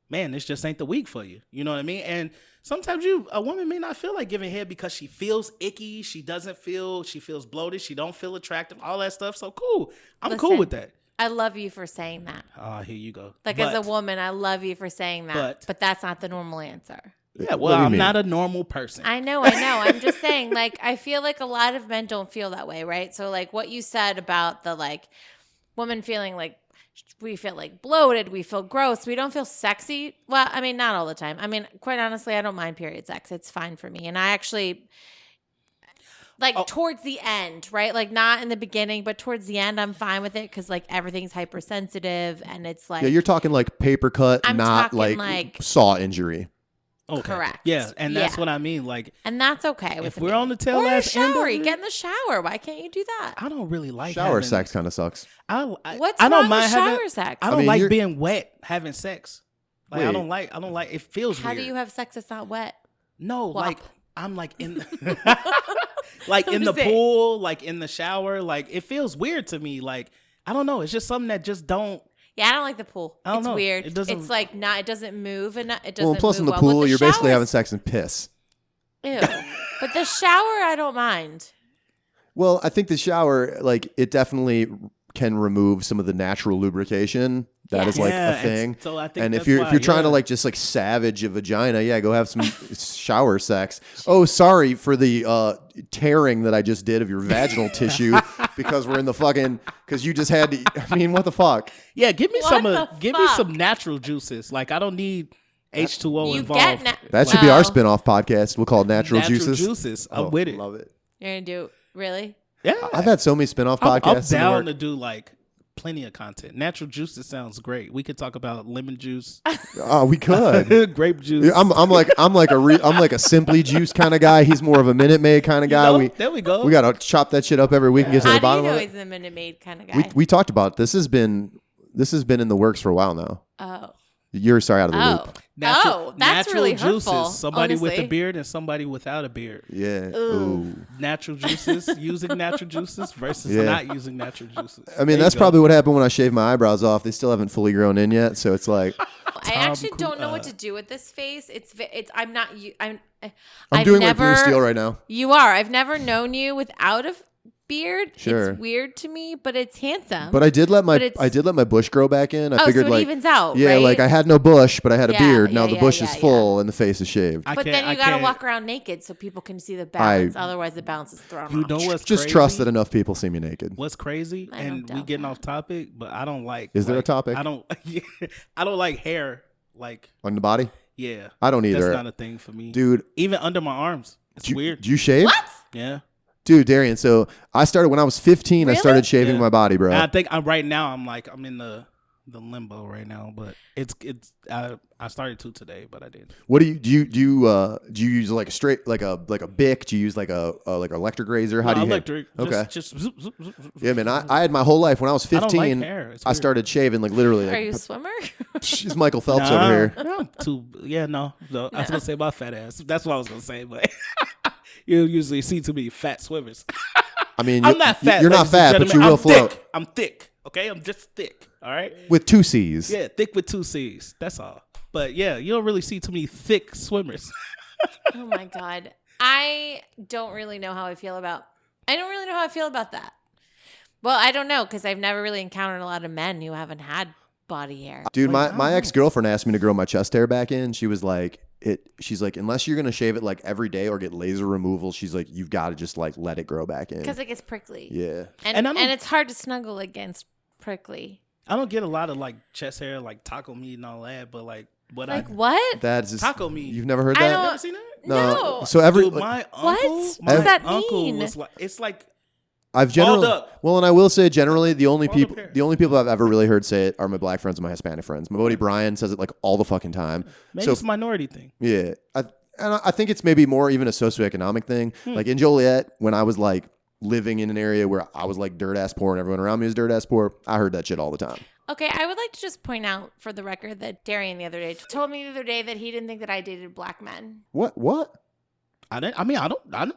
man, this just ain't the week for you. You know what I mean? And sometimes a woman may not feel like giving head because she feels icky. She feels bloated. She don't feel attractive, all that stuff. So cool. I'm cool with that. I love you for saying that. Oh, here you go. Like, as a woman, I love you for saying that. But that's not the normal answer. Yeah, well, I'm not a normal person. I know. I'm just saying, like, I feel like a lot of men don't feel that way, right? So, like, what you said about the, like, woman feeling like we feel like bloated, we feel gross, we don't feel sexy. Well, I mean, not all the time. I mean, quite honestly, I don't mind period sex. It's fine for me. And I actually, like, towards the end, right? Like, not in the beginning, but towards the end, I'm fine with it because, like, everything's hypersensitive and it's like. Yeah, you're talking like paper cut, I'm not talking like saw injury. Okay. Correct. Yeah, and that's what I mean. Like, and that's okay. If we're on the tail or ass end of shower, it, get in the shower. Why can't you do that? I don't really like Shower sex kind of sucks. What's I don't wrong mind with shower sex? I don't like being wet having sex. Like, Wait. I don't like. It feels How weird. do you have sex that's not wet? No, Wop. like I'm like in, like in the What is it? pool, like in the shower. Like it feels weird to me. Like I don't know. It's just something that just don't. Yeah, I don't like the pool. I don't It's know. weird. It doesn't- It's like not. It doesn't move, and it doesn't. Well, and plus in move the well. pool, But you're basically showers- having sex and piss. Ew. But the shower, I don't mind. Well, I think the shower, like, it definitely can remove some of the natural lubrication. That is like Yeah, a thing. and so I think And if that's you're why, if you're trying to yeah. like just like savage a vagina, yeah, go have some shower sex. Oh, sorry for the tearing that I just did of your vaginal tissue because we're in the fucking because you just had to. I mean, what the fuck? Yeah, give me What the fuck? some natural juices. Like I don't need H2O You involved. get That should be our Well, spin-off podcast. We'll call it Natural Juices. I'm Oh, with it. Love it. You're gonna do really? Yeah, I've had so many spin-off I'm podcasts. in the down work. to do like plenty of content. Natural juices sounds great. We could talk about lemon juice, Oh, we could. grape juice. Yeah, I'm like a Simply Juice kind of guy. He's more of a Minute Maid kind of guy. You know, there we go. We gotta chop that shit up every week and get to How the do you bottom know of he's it. a Minute Maid kind of guy? We talked about it. This has been in the works for a while now. Oh. You're sorry out of the loop. That's natural really juices. hurtful. Somebody with a honestly. beard and somebody without a beard. Yeah. Ooh. Ooh. Natural juices, using natural juices versus Yeah. not using natural juices. I mean, that's probably what happened when I shaved my eyebrows off. They still haven't fully grown in yet, so it's like I actually don't know what to do with this face. It's I'm not you. I'm doing never, like Blue Steel right now. You are. I've never known you without a beard. Sure. It's weird to me, but it's handsome. But I did let But it's- my bush grow back in. I figured so it like evens out, yeah, right? like I had no bush, but I had a Yeah, beard. Now yeah, the bush is yeah. full and the face is shaved. But then you gotta walk around naked so people can see the balance. Otherwise, the balance is thrown You off. know what's Just crazy? trust that enough people see me naked. What's crazy? I don't And we doubt getting that. off topic, but I don't like. Is there a like, topic? I don't. I don't like hair. Like On the body? yeah, I don't either. That's not a thing for me, Dude, Even under my arms, it's weird. do you shave? What? Yeah. Dude, Darrian, so I started when I was 15, I Really? started shaving Yeah. my body, bro. And I think right now I'm in the limbo right now, but it's I started to today, but I didn't. What do you use like a straight like a Bic? Do you use like a like electric razor? How do you electric? Okay. Just zoop, zoop, zoop, zoop, Yeah, man, I had my whole life when I was I don't 15, like hair. It's I weird. started shaving like literally Are like you a swimmer? she's Michael Phelps Nah, over here. I'm no. I was gonna say about fat ass. That's what I was gonna say, but you usually see too many fat swimmers. I mean, I'm not fat. You're not ladies and fat, but you gentlemen. will I'm float Thick. I'm thick. Okay, I'm just thick. All right. with 2 C's. Yeah, thick with 2 C's. That's all. But yeah, you don't really see too many thick swimmers. Oh my god. I don't really know how I feel about that. Well, I don't know because I've never really encountered a lot of men who haven't had body hair. Dude, Like, my ex-girlfriend asked me to grow my chest hair back in. She's like, unless you're gonna shave it like every day or get laser removal, she's like, you've got to just like let it grow back in. Because it gets prickly. Yeah. And I don't- it's hard to snuggle against prickly. I don't get a lot of like chest hair, like taco meat and all that, but like But Like what? That's just taco meat. You've never heard I that? don't- Never seen that? No. So every Dude, my uncle, What? my What does that uncle mean? was like, it's like I've generally Balled up. well, and I will say generally the only Balled people up hair. the only people I've ever really heard say it are my black friends and my Hispanic friends. My buddy Brian says it like all the fucking time. maybe So it's a minority thing. yeah, I think it's maybe more even a socioeconomic thing. Like in Joliet, when I was like living in an area where I was like dirt ass poor and everyone around me was dirt ass poor, I heard that shit all the time. Okay, I would like to just point out for the record that Darrian the other day told me the other day that he didn't think that I dated black men. What? I don't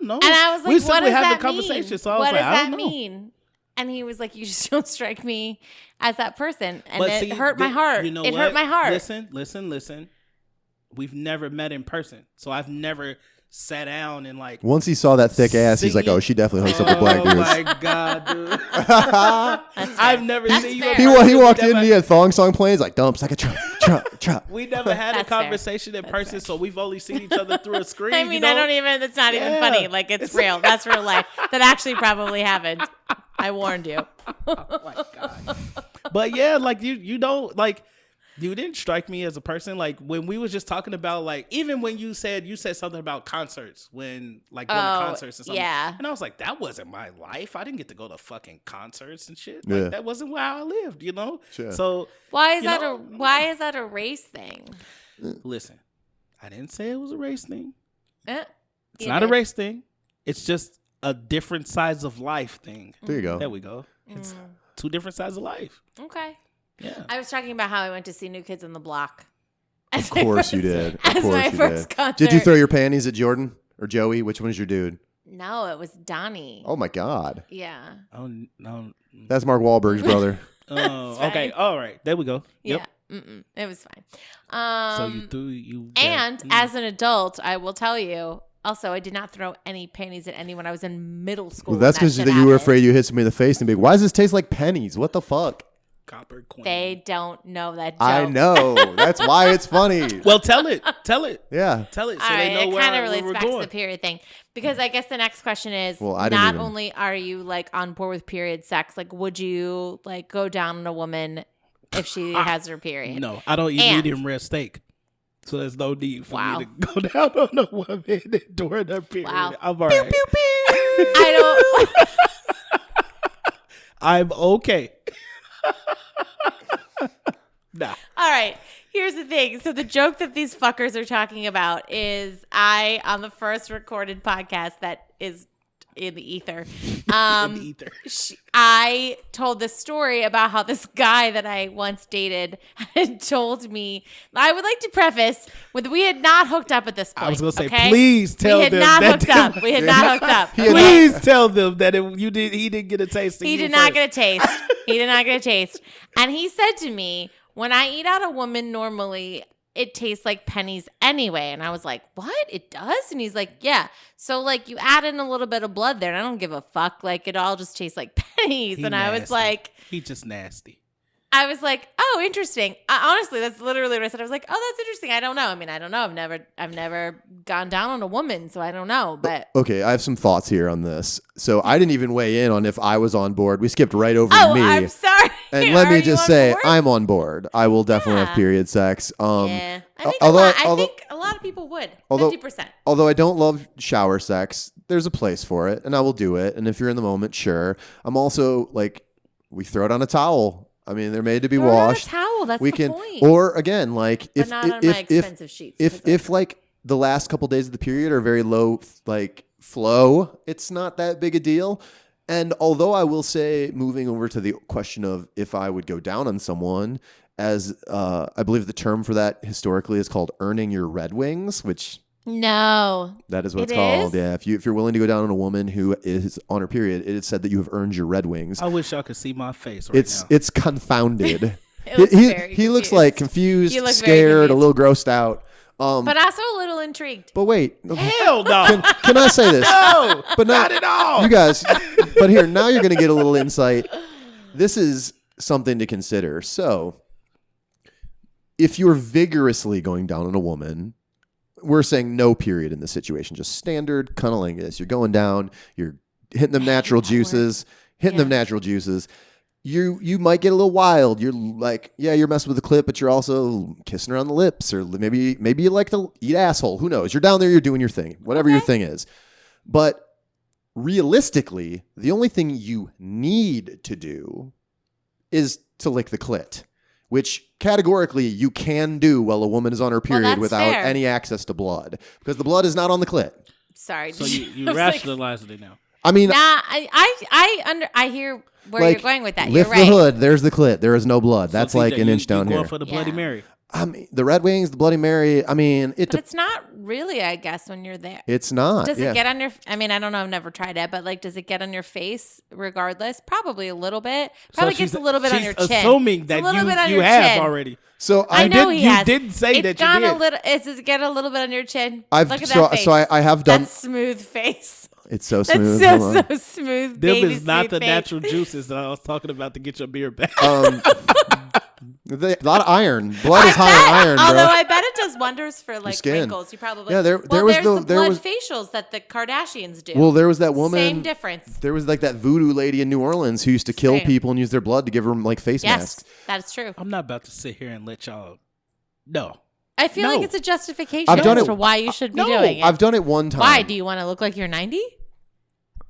know. And I was like, we what simply does had that the conversation, mean? so I was what like, does I that don't know. mean? And he was like, you just don't strike me as that person. And But it see, hurt my heart. You know it what? hurt my heart. Listen. We've never met in person, so I've never sat down and like. Once he saw that thick ass, he's like, Singing- "Oh, she definitely hooks up with black Oh dudes." my god, dude! That's I've fair. never That's seen you. fair. in He person. walked We in, never- he had thong song playing. He's like, "Dumps like a chop." We never had a That's fair. conversation in person, so we've only seen each other through a screen. I mean, you I know? don't even, it's not even Yeah. funny. Like, it's real. That's real life. That actually probably happened. I warned you. Oh my god! But yeah, like you don't like. You didn't strike me as a person like when we was just talking about like even when you said something about concerts when like going to concerts and something. yeah. And I was like, that wasn't my life. I didn't get to go to fucking concerts and shit. Yeah. Like that wasn't how I lived, you know? Sure. So Why is You that know, why is that a race thing? listen, I didn't say it was a race thing. Eh, It's you not a did. race thing. It's just a different size of life thing. There you go. There we go. It's two different sides of life. Okay. Yeah. I was talking about how I went to see New Kids on the Block. Of course you did. Of As course my you first did. concert. Did you throw your panties at Jordan or Joey? Which one's your dude? No, it was Donnie. Oh my God, Yeah. Oh, no. that's Mark Wahlberg's brother. Oh, That's okay. right. All right. There we go. Yeah. Yep. It was fine. So you threw you. And as an adult, I will tell you. Also, I did not throw any panties at anyone. I was in middle school. Well, that's when because shit you were happened. afraid you hit somebody in the face and be like, "Why does this taste like pennies? What the fuck?" Copper Queen. They don't know that joke. I know. That's why it's funny. Well, tell it. Yeah. Tell it so All right, they know it where, kind of where relates we're back to going. the period thing because I guess the next question is Well, I didn't not even- only are you like on board with period sex, like would you like go down on a woman if she has her period? No, I don't eat And- medium rare steak. So there's no need for Wow. me to go down on a woman during her period. Wow. I'm all right. I don't. I'm okay. Nah. All right. Here's the thing. So the joke that these fuckers are talking about is I on the first recorded podcast that is in the ether. In the ether. I told this story about how this guy that I once dated had told me. I would like to preface with we had not hooked up at this point. I was gonna say, okay? please tell we had them not that hooked them- up. We had not hooked up. Please tell them that he didn't get a taste. of He you did not first. get a taste. He did not get a taste. And he said to me, when I eat out a woman normally, it tastes like pennies anyway. And I was like, what? It does? And he's like, yeah. So like you add in a little bit of blood there and I don't give a fuck. Like it all just tastes like pennies. He and I was nasty. like, He just nasty. oh, interesting. Honestly, that's literally what I said. I was like, oh, that's interesting. I don't know. I mean, I don't know. I've never gone down on a woman, so I don't know. But Okay, I have some thoughts here on this. So I didn't even weigh in on if I was on board. We skipped right over oh, me. I'm sorry. And let Are me you just on say, board? I'm on board. I will definitely Yeah. have period sex. Yeah, I think although- I although- think a lot of people would. although- 50%. Although I don't love shower sex, there's a place for it, and I will do it. And if you're in the moment, sure. I'm also like, we throw it on a towel. I mean, they're made to be Throw it on a washed. towel. That's We the can, point. or again, like but if not on my if expensive sheets. if like the last couple days of the period are very low, like flow, it's not that big a deal. And although I will say, moving over to the question of if I would go down on someone, as I believe the term for that historically is called earning your Red Wings, which no. that is what it's It called. is? Yeah, if you're willing to go down on a woman who is on her period, it is said that you have earned your Red Wings. I wish y'all could see my face right now. It's confounded. It looks very he looks confused. like confused, You look very scared, a confused. little grossed out. But also a little intrigued. But wait, Hell no. can I say this? No, But not at all. You guys, but here, now you're going to get a little insight. This is something to consider. So, if you're vigorously going down on a woman, we're saying no period in this situation, just standard cunnilingus. You're going down, you're hitting them natural that word. juices, hitting them natural juices. you might get a little wild. You're like, yeah, you're messing with the clit, but you're also kissing her on the lips, or maybe you like to eat asshole. Who knows? You're down there, you're doing your thing, whatever your thing is. But realistically, the only thing you need to do is to lick the clit, which categorically you can do while a woman is on her period without any access to blood, because the blood is not on the clit. Sorry. So you rationalizing it now. I mean, I hear where like, you're going with that. Lift You're right. the hood. There's the clit. There is no blood. That's like an inch down you here. going for the Bloody Mary. I mean, the Red Wings, the Bloody Mary. I mean, but it's not really, I guess, when you're there. It's not. Does it get on your? I mean, I don't know. I've never tried it, but like, does it get on your face regardless? Probably a little bit. Probably gets a little bit on your chin. Assuming that you have already. So I know you didn't say it's that you did. Does it get a little bit on your chin? Look at that face. So I have done. That smooth face. It's so smooth. That's so smooth. Them is not smooth the face. natural juices that I was talking about to get your beard back. A lot of iron. Blood is high in iron, bro. Although I bet it does wonders for like skin. wrinkles. You probably there was the blood facials that the Kardashians do. Well, there was that woman. Same difference. There was like that voodoo lady in New Orleans who used to kill people and use their blood to give them like face masks. Yes, that is true. I'm not about to sit here and let y'all. No. I feel like it's a justification I've done as it. to why you should be doing it. I've done it one time. Why? Do you want to look like you're 90?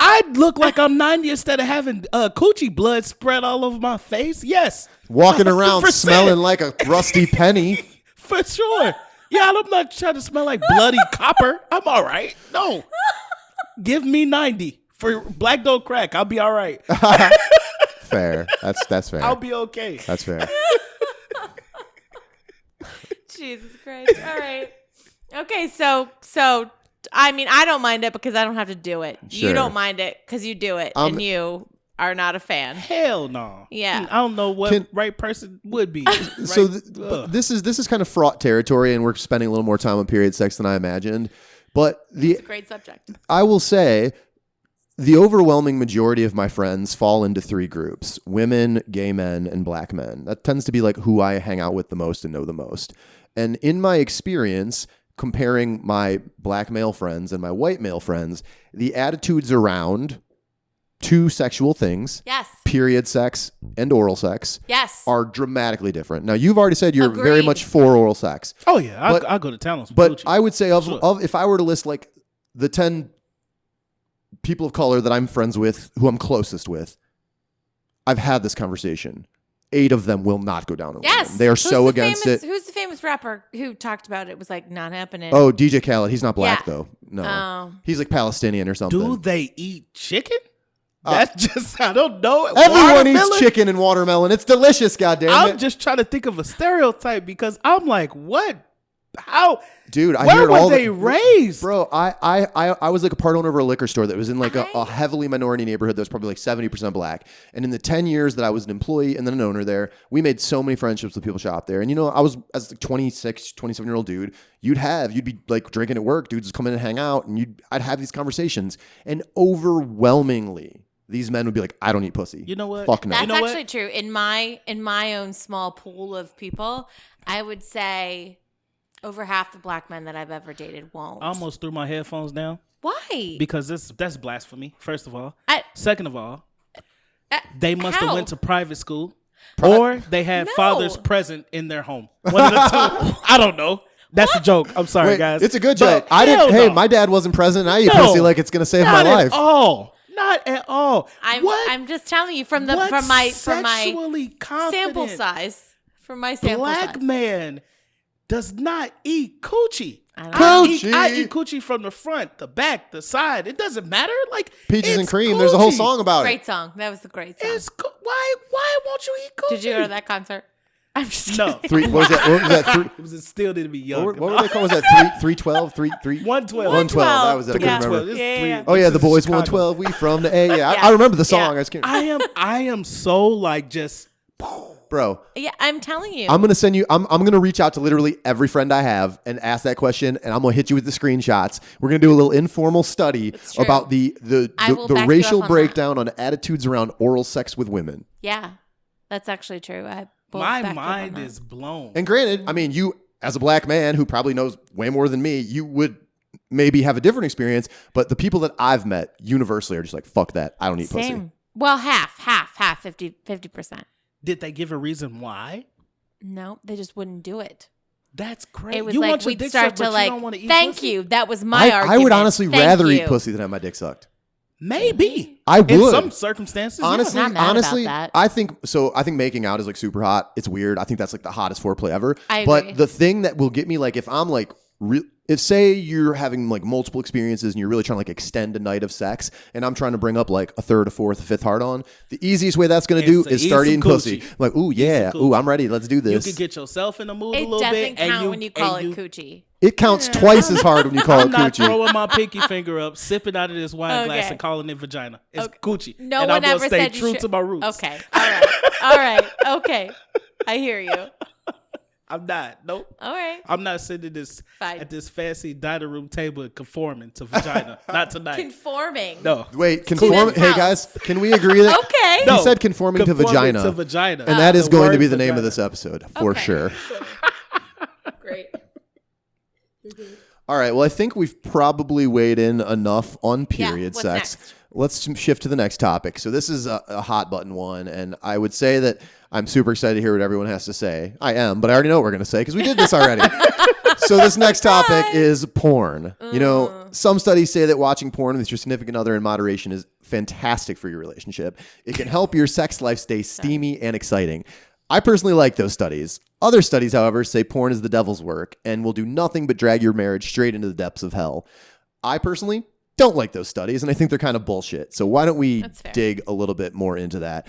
I'd look like I'm 90 instead of having coochie blood spread all over my face. Yes. Walking around 100%. smelling like a rusty penny. For sure. Yeah, I'm not trying to smell like bloody copper. I'm all right. No. Give me 90. For black don't crack, I'll be all right. Fair. That's fair. I'll be okay. That's fair. Jesus Christ. All right. Okay, so I mean, I don't mind it because I don't have to do it. Sure. You don't mind it because you do it, and you are not a fan. Hell no. Yeah. I don't know what right person would be. So but this is kind of fraught territory, and we're spending a little more time on period sex than I imagined. But it's a great subject. I will say the overwhelming majority of my friends fall into three groups: women, gay men, and black men. That tends to be like who I hang out with the most and know the most. And in my experience, comparing my black male friends and my white male friends, the attitudes around two sexual things, yes, period sex and oral sex, yes, are dramatically different. Now, you've already said you're Agreed. very much for oral sex. Oh, yeah. I'll go to town on some But coochie. I would say of if I were to list like the 10 people of color that I'm friends with, who I'm closest with, I've had this conversation. 8 of them will not go down on yes. women. They are so against it. Who's the famous rapper who talked about it? Was like not happening. Oh, DJ Khaled. He's not black though. No, Oh. he's like Palestinian or something. Do they eat chicken? That's just, I don't know. Everyone eats chicken and watermelon. It's delicious, goddammit. I'm just trying to think of a stereotype because I'm like, what? How? Dude, I Where hear it were all. they raised? Bro, I was like a part owner of a liquor store that was in like a heavily minority neighborhood that was probably like 70% black. And in the 10 years that I was an employee and then an owner there, we made so many friendships with people shop there. And you know, I was as a 26, 27-year-old dude, you'd be like drinking at work, dudes would come in and hang out, and I'd have these conversations. And overwhelmingly, these men would be like, I don't eat pussy. You know what? Fuck no. That's You know actually what? true. In my own small pool of people, I would say over half the black men that I've ever dated won't. I almost threw my headphones down. Why? Because that's blasphemy, first of all. I- Second of all, they must have how? went to private school or they had No. fathers present in their home. One of the two. I don't know. That's a joke. I'm sorry, Wait, guys. it's a good But joke. I hell didn't. Hey, no. my dad wasn't present, and I eat No. pussy like it's gonna save my Not at life. all. Not at all. I'm just telling you from my sexually confident sample size. From my sample black size. man does not eat coochie. Coochie. I eat coochie from the front, the back, the side. It doesn't matter. Like Peaches and it's cream. There's a whole coochie. song about it. Great song. That was a great song. It's why won't you eat coochie? Did you go to that concert? I'm just No. kidding. What was that? It was still didn't be young. What were they called? Was that 312? 112? 112. That was it. I couldn't remember. It's Yeah. Oh yeah, the boys Chicago. 112. We from the A. Yeah, Yeah. I remember the song. Yeah. I just can't. I am so like just Bro, Yeah, I'm telling you. I'm gonna send you. I'm gonna reach out to literally every friend I have and ask that question, and I'm gonna hit you with the screenshots. We're gonna do a little informal study true. about the I will back you racial up on breakdown on attitudes around oral sex with women. Yeah, that's actually true. my mind is blown. And granted, I mean, you as a black man who probably knows way more than me, you would maybe have a different experience. But the people that I've met universally are just like, fuck that. I don't eat pussy. Same. Well, half. half 50%. Did they give a reason why? No, they just wouldn't do it. That's crazy. It was you like want your we'd dick start sucked, to but like, you don't want to eat thank pussy? you. That was my argument. I would honestly Thank rather you. eat pussy than have my dick sucked. Maybe. I would. In some circumstances, Honestly, Not mad honestly, about that. I think so. I think making out is like super hot. It's weird. I think that's like the hottest foreplay ever. I agree. But the thing that will get me, like, if I'm like, if say you're having like multiple experiences and you're really trying to like extend a night of sex, and I'm trying to bring up like a third, a fourth, a fifth hard on, the easiest way that's gonna do to is eat start some eating pussy. coochie. I'm like, ooh yeah, some ooh coochie. I'm ready. Let's do you this. can get yourself in the mood a It little doesn't bit. count when you call it and coochie. It counts twice as hard when you call I'm it not coochie. throwing my pinky finger up, sipping out of this wine glass, Okay. and calling it vagina. It's Okay. coochie. No and one I'm gonna ever stay said you true should- to my roots. Okay. All right. All right. Okay. I hear you. I'm not. Nope. All right. I'm not sitting Fine. at this fancy dining room table conforming to vagina. Not tonight. Conforming. No. Wait, conform. this Hey house. guys, can we agree that Okay. No. he said conforming to vagina? To vagina. And that is The going to word be the name of vagina. this episode for Okay. sure. Great. All right. Well, I think we've probably weighed in enough on period what's sex. next? Let's shift to the next topic. So this is a hot button one, and I would say that I'm super excited to hear what everyone has to say. I am, but I already know what we're going to say because we did this already. So this next topic is porn. You know, some studies say that watching porn with your significant other in moderation is fantastic for your relationship. It can help your sex life stay steamy and exciting. I personally like those studies. Other studies, however, say porn is the devil's work and will do nothing but drag your marriage straight into the depths of hell. I personally don't like those studies, and I think they're kind of bullshit. So why don't we That's fair. dig a little bit more into that?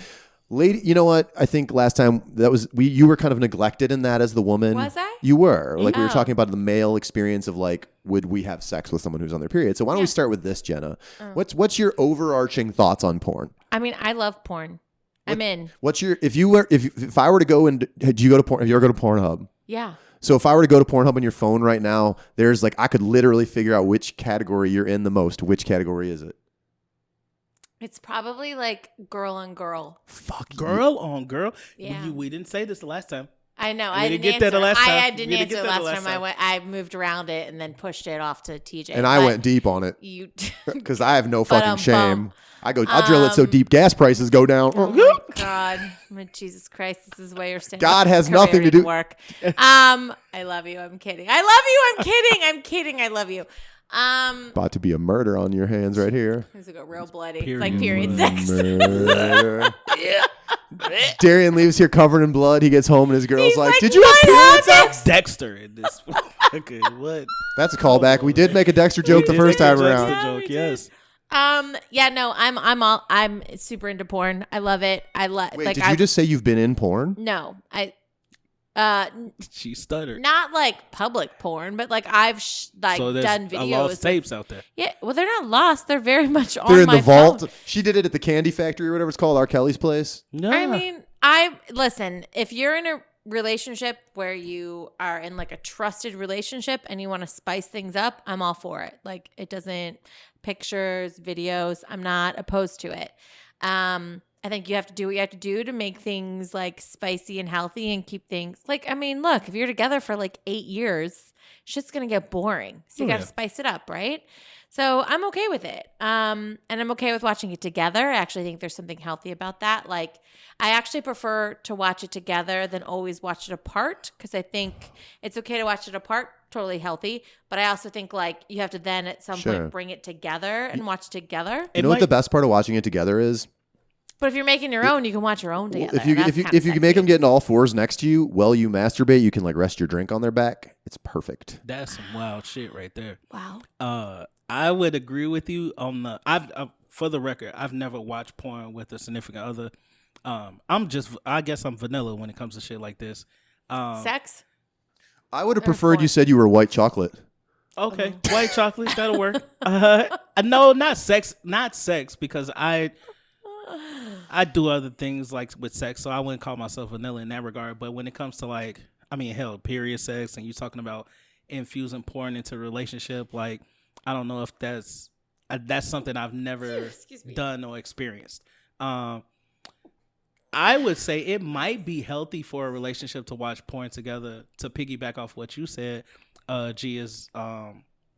Lady, you know what? I think last time you were kind of neglected in that as the woman. Was I? You were. Like we were Oh. talking about the male experience of like, would we have sex with someone who's on their period? So why don't we start with this, Jenna? What's your overarching thoughts on porn? I mean, I love porn. I'm in. What's your if I were to go and do you go to porn? Have you ever go to Pornhub? Yeah. So if I were to go to Pornhub on your phone right now, there's like I could literally figure out which category you're in the most. Which category is it? It's probably like girl on girl. Fuck you. Girl on girl. Yeah. We didn't say this the last time. I know. We I didn't didn't get that answer. the last time. I We didn't didn't answer get the that the last last time. I moved around it and then pushed it off to TJ. And I But went deep on it You. because I have no But, fucking shame. I'll Um, drill it so deep gas prices go down. Oh my God, Jesus Christ! This is where you're standing. God has nothing to do- Work. I love you. I'm kidding. I love you. I'm kidding. I'm kidding. I love you. About to be a murder on your hands right here. This will go real bloody. Period. It's like period sex. Murder. Darrian leaves here covered in blood. He gets home and his girl's He's like, like, "Did you have "What period happened?" sex?" Dexter in this. Okay, what? That's a callback. We did make a Dexter joke the We first did time make a around. Dexter Yeah, we joke, did. yes. Yeah, no, I'm super into porn. I love it. I love Wait, like did you just say you've been in porn? no, She stuttered. not like public porn, but like I've So there's done a videos. lost with- tapes out there. Yeah, well, they're not lost. They're very much on They're in my the vault. phone. She did it at the Candy Factory or whatever it's called, R. Kelly's place. No. I mean, listen, if you're in a relationship where you are in like a trusted relationship and you want to spice things up, I'm all for it. Like it doesn't pictures, videos, I'm not opposed to it. I think you have to do what you have to do to make things like spicy and healthy and keep things like, I mean, look, if you're together for like 8 years, shit's going to get boring. So you got to spice it up, right? So I'm okay with it. And I'm okay with watching it together. I actually think there's something healthy about that. Like I actually prefer to watch it together than always watch it apart because I think it's okay to watch it apart, totally healthy. But I also think like you have to then at some Sure. point bring it together and watch it together. You know what the best part of watching it together is? But if you're making your own, you can watch your own together. If you That's if you kinda if you can make sexy. them get in all fours next to you while you masturbate, you can like rest your drink on their back. It's perfect. That's some wild shit right there. Wow. I would agree with you on the. For the record, I've never watched porn with a significant other. I guess I'm vanilla when it comes to shit like this. Sex? I would have Or preferred porn. you said you were white chocolate. Okay, white chocolate, that'll work. No, not sex, because I do other things like with sex, so I wouldn't call myself vanilla in that regard. But when it comes to like, I mean, hell, period sex, and you talking about infusing porn into a relationship, like, I don't know if that's something I've never Excuse me. done or experienced. I would say it might be healthy for a relationship to watch porn together. To piggyback off what you said, G, is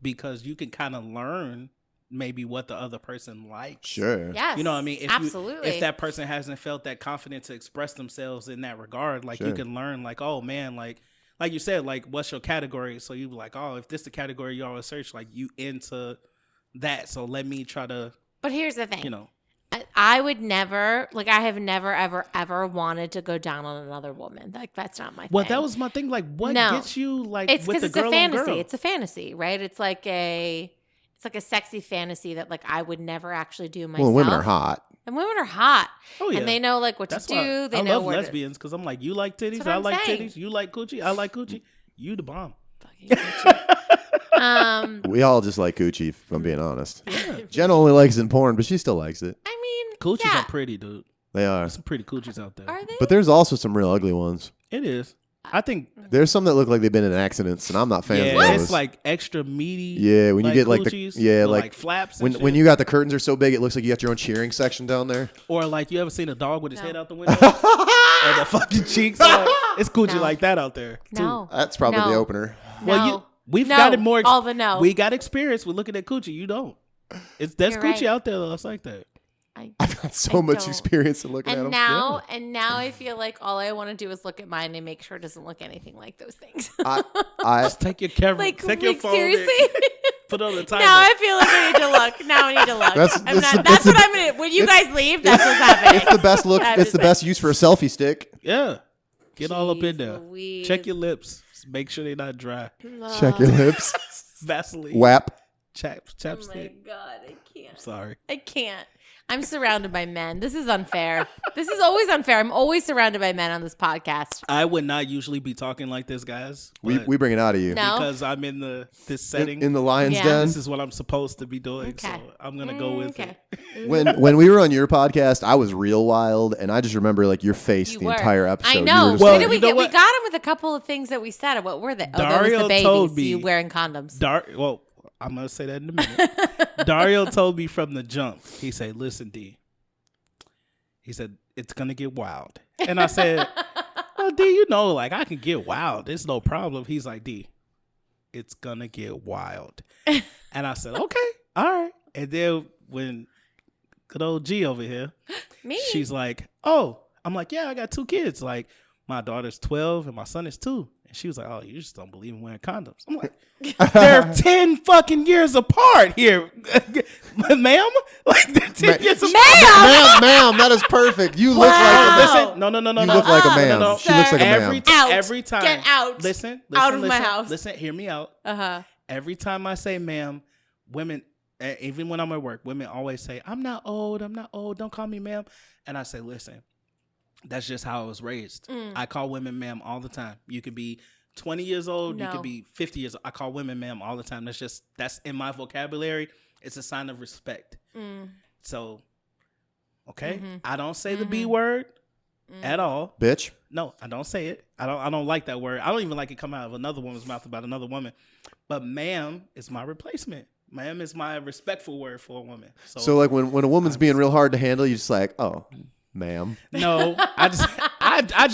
because you can kind of learn maybe what the other person likes. Sure. Yes. You know what I mean? Absolutely. If that person hasn't felt that confident to express themselves in that regard, like Sure. you can learn, like, oh man, like you said, like what's your category? So you be like, oh, if this is the category you always search, like you into that. So let me try to, But here's the thing. you know. I would never, like, I have never, ever, ever wanted to go down on another woman. Like, that's not my Well, thing. that was my thing. Like, what No. gets you like It's with because the it's a girl on fantasy. girl? It's a fantasy, right? It's like a sexy fantasy that, like, I would never actually do myself. Well, women are hot. And women are hot. Oh yeah, And they know, like, what that's to why do. They I know love where lesbians because I'm like, you like titties, That's what I I'm like saying. titties. You like coochie, I like coochie. You the bomb. to. Fucking We all just like coochie, if I'm being honest. Jenna only likes it in porn, but she still likes it. I mean, Coochies yeah. are pretty, dude. They are. There's some pretty coochies out there. Are they? But there's also some real ugly ones. It is. I think. There's some that look like they've been in accidents, and I'm not fans Yeah, of those. it's like extra meaty. Yeah, when you get like coochies the with, like flaps. when And when shit. you got the curtains are so big, it looks like you got your own cheering section down there. or like you ever seen a dog with his No. head out the window and the fucking cheeks? Like, it's coochie No. like that out there. Too. No. That's probably No. the opener. No. We've No. got it more. All the no. We got experience with looking at coochie. You don't. There's You're coochie right. out there that's like that. I've got so I much don't. experience in looking at And them. now I feel like all I want to do is look at mine and make sure it doesn't look anything like those things. I Just take your camera, like, take your phone, seriously. and put it on the timer. Now I feel like I need to look. Now I need to look. That's- I'm it's not, the- that's it's what the- I'm gonna. When you guys leave, that's what's happening. it's the best look. I'm It's just the saying. best use for a selfie stick. Yeah, get all up in Jeez there. Louise. Check your lips. Make sure they're not dry. Check your lips. Vaseline. Whap. Oh my Chapstick. god, I can't. Sorry. I can't. I'm surrounded by men. This is unfair. This is always unfair. I'm always surrounded by men on this podcast. I would not usually be talking like this, guys. We but bring it out of you. No. because I'm in this setting. In the lion's Yeah. den. This is what I'm supposed to be doing, Okay. so I'm gonna go with Okay. it. When we were on your podcast, I was real wild, and I just remember like your face You the were. entire episode. I You know. were just Well, What did we you know get? We what? got him with a couple of things that we said. What were they? Oh, that was Dario the babies. told me- You wearing condoms. Well, I'm gonna say that in a minute. Dario told me from the jump. He said, "Listen, D." He said, "It's gonna get wild," and I said, "Well, D, you know, like I can get wild. It's no problem." He's like, "D, it's gonna get wild," and I said, "Okay, all right." And then when good old G over here, Me. she's like, "Oh," I'm like, "Yeah, I got 2 kids. Like my daughter's 12 and my son is 2." And she was like, "Oh, you just don't believe in wearing condoms." I'm like, "They're 10 fucking years apart here, ma'am. Like they're 10 years apart." ma'am, that is perfect. You look like a Wow. man. Listen, no. You look like a Uh-uh. man. No. She looks like a Every, man. Out. every time. Get out. Listen. Out of my house. Listen, hear me out. Uh-huh. Every time I say ma'am, women, even when I'm at work, women always say, I'm not old. Don't call me ma'am. And I say, listen, that's just how I was raised. I call women ma'am all the time. You could be 20 years old. You No. could be 50 years old. I call women ma'am all the time. That's in my vocabulary. It's a sign of respect. So, okay. I don't say the B word at all. Bitch. No, I don't say it. I don't like that word. I don't even like it come out of another woman's mouth about another woman. But ma'am is my replacement. Ma'am is my respectful word for a woman. So like when a woman's being real hard to handle, you just like, oh, ma'am. no, I just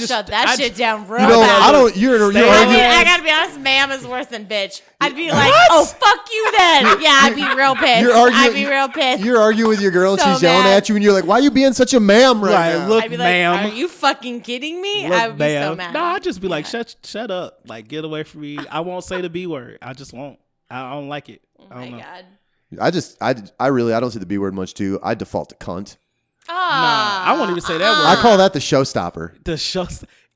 Shut that shit down real You know, fast. I don't. You're Stay I arguing. mean, I gotta be honest, ma'am is worse than bitch. I'd be like, oh, fuck you then. Yeah, I'd be real pissed. You're arguing- I'd be real pissed. You're arguing with your girl and So she's yelling mad. at you, and you're like, "Why are you being such a ma'am right, Right, now?" look, I'd be like, ma'am. are you fucking kidding me? Look, I would be so ma'am. mad. No, I'd just be like, shut up. Like, get away from me. I won't say the B word. I just won't. I don't like it. Oh I my don't know. god. I don't say the B word much too. I default to cunt. Nah, I won't even say that I word. call that the showstopper. The show.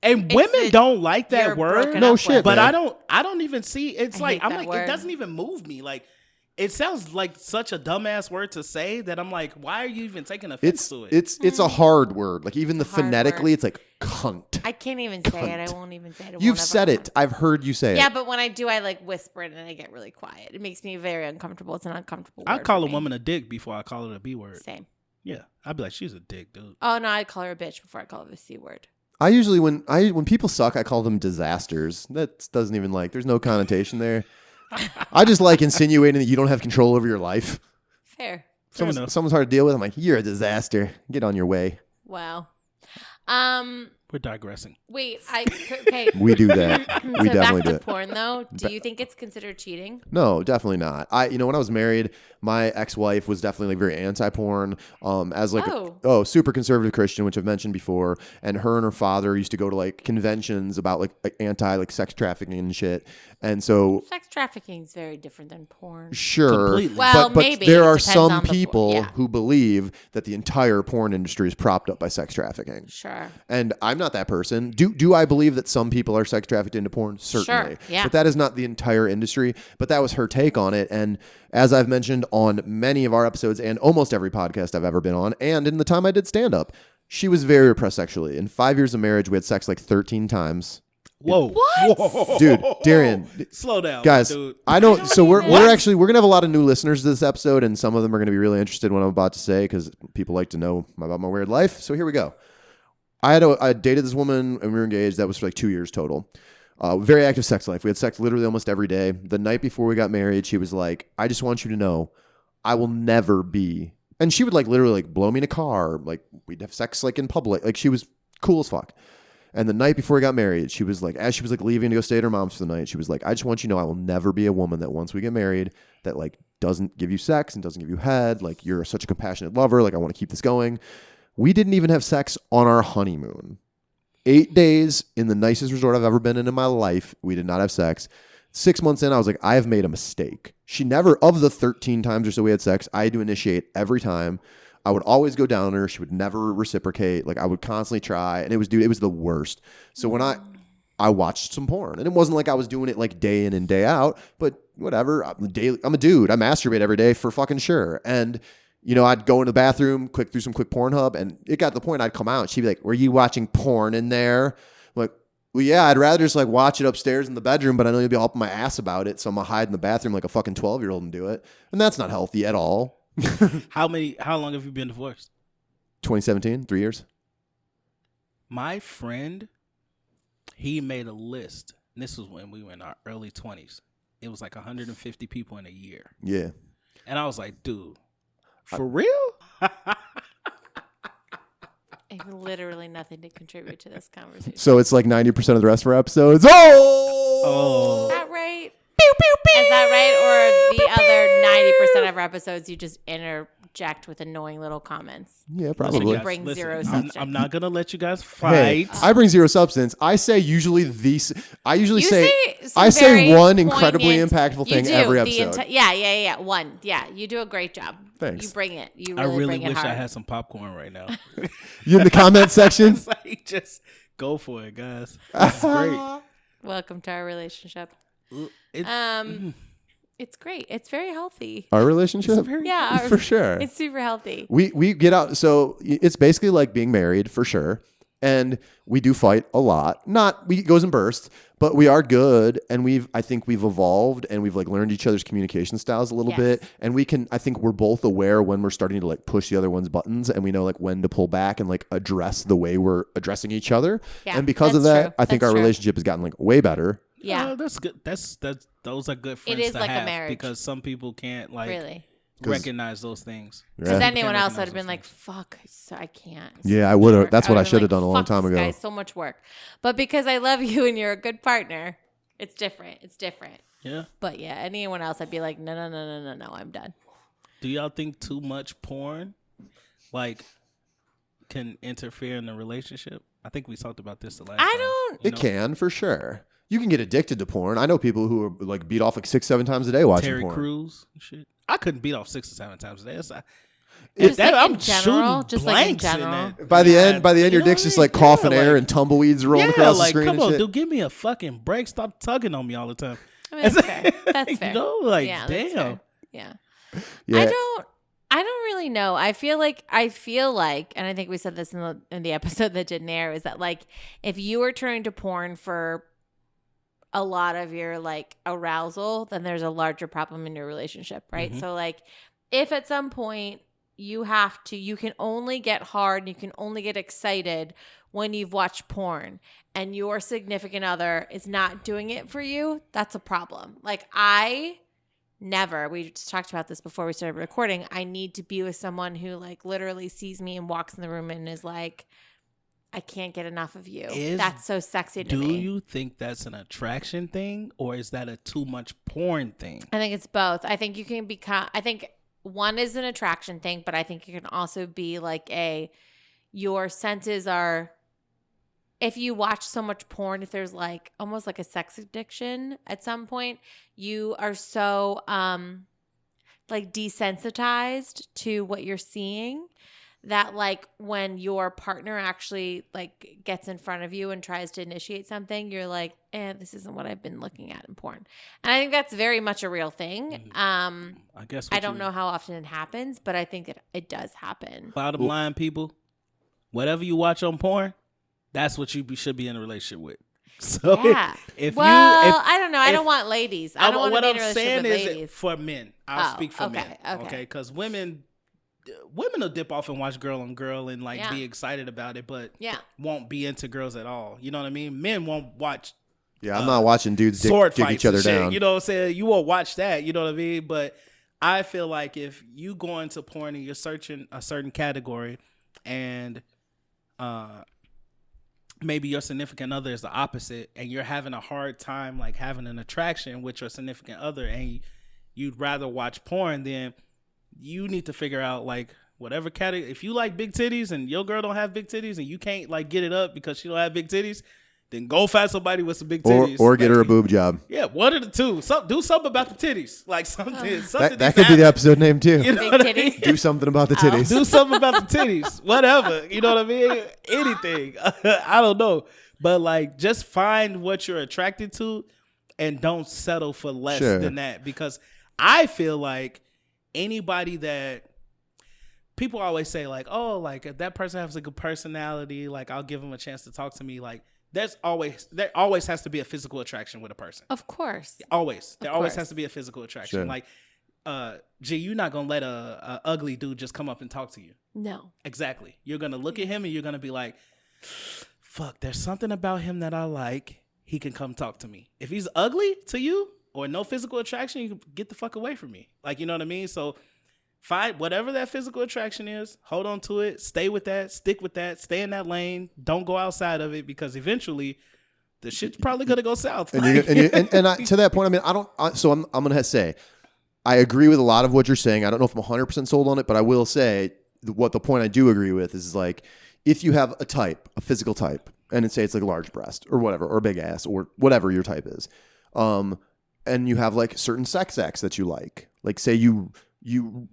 And It's women the- don't like that you're word. broken No up shit, with. But man. I don't even see. It's I like hate I'm that like word. it doesn't even move me. Like it sounds like such a dumbass word to say that I'm like, why are you even taking offense to it? It's a hard word. Like even the Hard phonetically, word. it's like cunt. I can't even say it. I Cunt. won't even say it. You've said it. I've heard you say Yeah, it. but when I do, I like whisper it and I get really quiet. It makes me very uncomfortable. It's an uncomfortable I word call for a me. woman a dick before I call her a B word. Same. Yeah, I'd be like, she's a dick, dude. Oh no, I'd call her a bitch before I call her the C word. I usually when people suck, I call them disasters. That doesn't even like. There's no connotation there. I just like insinuating that you don't have control over your life. Fair. enough. Someone's hard to deal with. I'm like, you're a disaster. Get on your way. Wow. We're digressing. Wait, okay. We do that. We So definitely back do to it. porn though. Do you think it's considered cheating? No, definitely not. When I was married, my ex-wife was definitely like very anti-porn. As like super conservative Christian, which I've mentioned before, and her and her father used to go to like conventions about like anti like sex trafficking and shit. And so Sex trafficking is very different than porn. sure, Completely. Well, but maybe. there are Depends some on the people yeah. who believe that the entire porn industry is propped up by sex trafficking. Sure. And I'm not that person. Do I believe that some people are sex trafficked into porn? Certainly. Sure, yeah. But that is not the entire industry. But that was her take on it. And as I've mentioned on many of our episodes and almost every podcast I've ever been on, and in the time I did stand up, she was very repressed sexually. In 5 years of marriage, we had sex like 13 times. Whoa. What? Whoa. Dude, Darian. Slow down, Guys, dude. I don't. So we're What? gonna have a lot of new listeners to this episode, and some of them are gonna be really interested in what I'm about to say because people like to know about my weird life. So here we go. I dated this woman and we were engaged. That was for like 2 years total. Very active sex life. We had sex literally almost every day. The night before we got married, she was like, "I just want you to know, I will never be." And she would like literally like blow me in a car. Like we'd have sex like in public. Like she was cool as fuck. And the night before we got married, she was like, as she was like leaving to go stay at her mom's for the night, she was like, "I just want you to know, I will never be a woman that once we get married that like doesn't give you sex and doesn't give you head. Like you're such a compassionate lover. Like I want to keep this going." We didn't even have sex on our honeymoon. 8 days in the nicest resort I've ever been in my life. We did not have sex. 6 months in, I was like, I have made a mistake. She never, of the 13 times or so we had sex, I had to initiate every time. I would always go down on her. She would never reciprocate. Like I would constantly try. And it was the worst. So when I watched some porn, and it wasn't like I was doing it like day in and day out, but whatever. I'm a dude. I masturbate every day for fucking sure. And I'd go into the bathroom, click through some quick Pornhub, and it got to the point I'd come out and she'd be like, "Were you watching porn in there?" I'm like, "Well, yeah, I'd rather just like watch it upstairs in the bedroom, but I know you'll be all up my ass about it, so I'm gonna hide in the bathroom like a fucking 12-year-old and do it." And that's not healthy at all. How long have you been divorced? 2017, 3 years. My friend, he made a list. And this was when we were in our early 20s. It was like 150 people in a year. Yeah. And I was like, dude, for real? I have literally nothing to contribute to this conversation. So it's like 90% of the rest of our episodes. Is Oh! that right? Is that right? Or the other 90% of our episodes you just interject with annoying little comments? Yeah, probably. You bring zero substance. I'm not going to let you guys Hey, fight. I bring zero substance. I say usually You say some I say very one incredibly poignant- impactful you thing do, every the episode. Yeah. One. Yeah, you do a great job. Thanks. You bring it. You I really, really bring it wish hard. I had some popcorn right now. You in the comment section? It's like, just go for it, guys. This is great. Welcome to our relationship. It- It's great. It's very healthy. Our relationship? Yeah, For sure. It's super healthy. We get out. So it's basically like being married for sure. And we do fight a lot. It goes in bursts, but we are good. And I think we've evolved and we've like learned each other's communication styles a little Yes. bit. And I think we're both aware when we're starting to like push the other one's buttons, and we know like when to pull back and like address the way we're addressing each other. Yeah, And because of that's that, true. I think That's our true. relationship has gotten like way better. Yeah, that's good. Those are good friends is to like a have marriage. because some people can't like really. recognize those things. Because Yeah. anyone else would recognize have been those like, "Fuck, I can't." It's Yeah, so I much would've- work. that's what I would've should have been done a long "Fuck time this ago." guy, so much work. But because I love you and you're a good partner, it's different. It's different. Yeah. But yeah, anyone else, I'd be like, no, I'm done. Do y'all think too much porn like can interfere in the relationship? I think we talked about this the last time. I don't. You It can for sure. You can get addicted to porn. I know people who are like beat off like 6-7 times a day watching Terry porn. Crews and shit. I couldn't beat off 6 or 7 times a day. Just like I'm in general, shooting just like in blanks in general. that. By the Yeah, end, your you know dick's what I just mean? like coughing Yeah, air like- and tumbleweeds rolling Yeah, across the like screen come and on, shit. dude, give me a fucking break. Stop tugging on me all the time. I mean, that's fair. That's fair. You know, like Yeah, that's damn. fair. Yeah. Yeah. I don't really know. I feel like, and I think we said this in the episode that didn't air, is that like if you were turning to porn for a lot of your like arousal, then there's a larger problem in your relationship, right? Mhm. So like if at some point you can only get hard, you can only get excited when you've watched porn and your significant other is not doing it for you, that's a problem. Like we just talked about this before we started recording. I need to be with someone who like literally sees me and walks in the room and is like, I can't get enough of you. Is- That's so sexy to Do me. you think that's an attraction thing, or is that a too much porn thing? I think it's both. I think you can become, I think one is an attraction thing, but I think it can also be like your senses are, if you watch so much porn, if there's like almost like a sex addiction at some point, you are so like desensitized to what you're seeing that like when your partner actually like gets in front of you and tries to initiate something, you're like, this isn't what I've been looking at in porn. And I think that's very much a real thing. I guess I don't know how often it happens, but I think it does happen. Bottom line, people, whatever you watch on porn, that's what you should be in a relationship with. So Yeah. if I don't know. I don't want ladies. I don't want to what be I'm in a relationship saying with is ladies. for men. I'll speak for men. Okay. Okay, because women will dip off and watch girl on girl and like Yeah. be excited about it, but Yeah. won't be into girls at all. You know what I mean? Men won't watch Yeah, I'm not watching dudes sword dig fights each other and shit. down. You know what I'm saying? You won't watch that. You know what I mean? But I feel like if you go into porn and you're searching a certain category, and maybe your significant other is the opposite, and you're having a hard time like having an attraction with your significant other, and you'd rather watch porn, then you need to figure out like whatever category. If you like big titties and your girl don't have big titties and you can't like get it up because she don't have big titties, then go find somebody with some big titties. Or get her a boob job. Yeah, one of the two. Do something about the titties. Like something. That could be the episode name too. You know Big what I mean? titties. Do something about the titties. Do something about the titties. Whatever. You know what I mean? Anything. I don't know. But like just find what you're attracted to and don't settle for less than that. Because I feel like anybody that people always say like, oh, like if that person has a good personality, like I'll give them a chance to talk to me. Like there always has to be a physical attraction with a person. Of course. Always. There always course. has to be a physical attraction. Sure. Like, you're not gonna let a ugly dude just come up and talk to you. No. Exactly. You're gonna look at him and you're gonna be like, fuck, there's something about him that I like. He can come talk to me. If he's ugly to you or no physical attraction, you can get the fuck away from me. Like, you know what I mean? So find whatever that physical attraction is, hold on to it, stay with that, stick with that, stay in that lane, don't go outside of it, because eventually the shit's probably gonna go south. And to that point, I mean, so I'm gonna say, I agree with a lot of what you're saying. I don't know if I'm 100% sold on it, but I will say what the point I do agree with is like, if you have a type, a physical type, and say it's like a large breast or whatever, or big ass or whatever your type is, and you have like certain sex acts that you like say you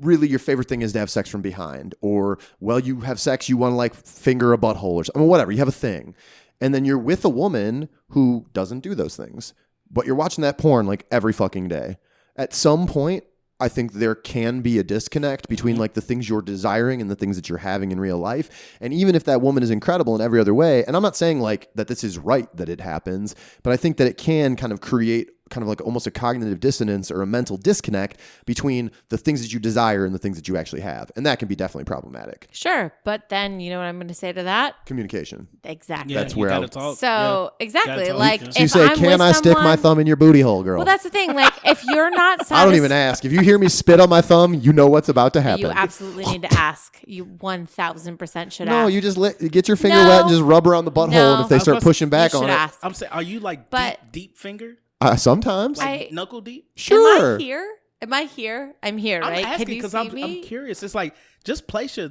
really, your favorite thing is to have sex from behind, or you have sex, you want to like finger a butthole or something, whatever, you have a thing. And then you're with a woman who doesn't do those things, but you're watching that porn like every fucking day. At some point, I think there can be a disconnect between like the things you're desiring and the things that you're having in real life. And even if that woman is incredible in every other way, and I'm not saying like that this is right that it happens, but I think that it can kind of create kind of like almost a cognitive dissonance or a mental disconnect between the things that you desire and the things that you actually have. And that can be definitely problematic. Sure. But then you know what I'm going to say to that? Communication. Exactly. Yeah, That's you where gotta I- talk. So exactly. Gotta talk. Like So So you if say, I'm can with I stick my someone- thumb in your booty hole, girl? Well, that's the thing. Like if you're not I don't even ask. If you hear me spit on my thumb, you know what's about to happen. You absolutely need to ask. You 1,000% should ask. No, you just get your finger wet and just rub around the butthole. No. And if they start pushing back you on should it, ask. I'm saying, are you like But- deep finger? Sometimes. Like knuckle deep? Sure. Am I here? Am I here? I'm here, I'm right? asking Can you because see I'm me? curious. It's like, just place your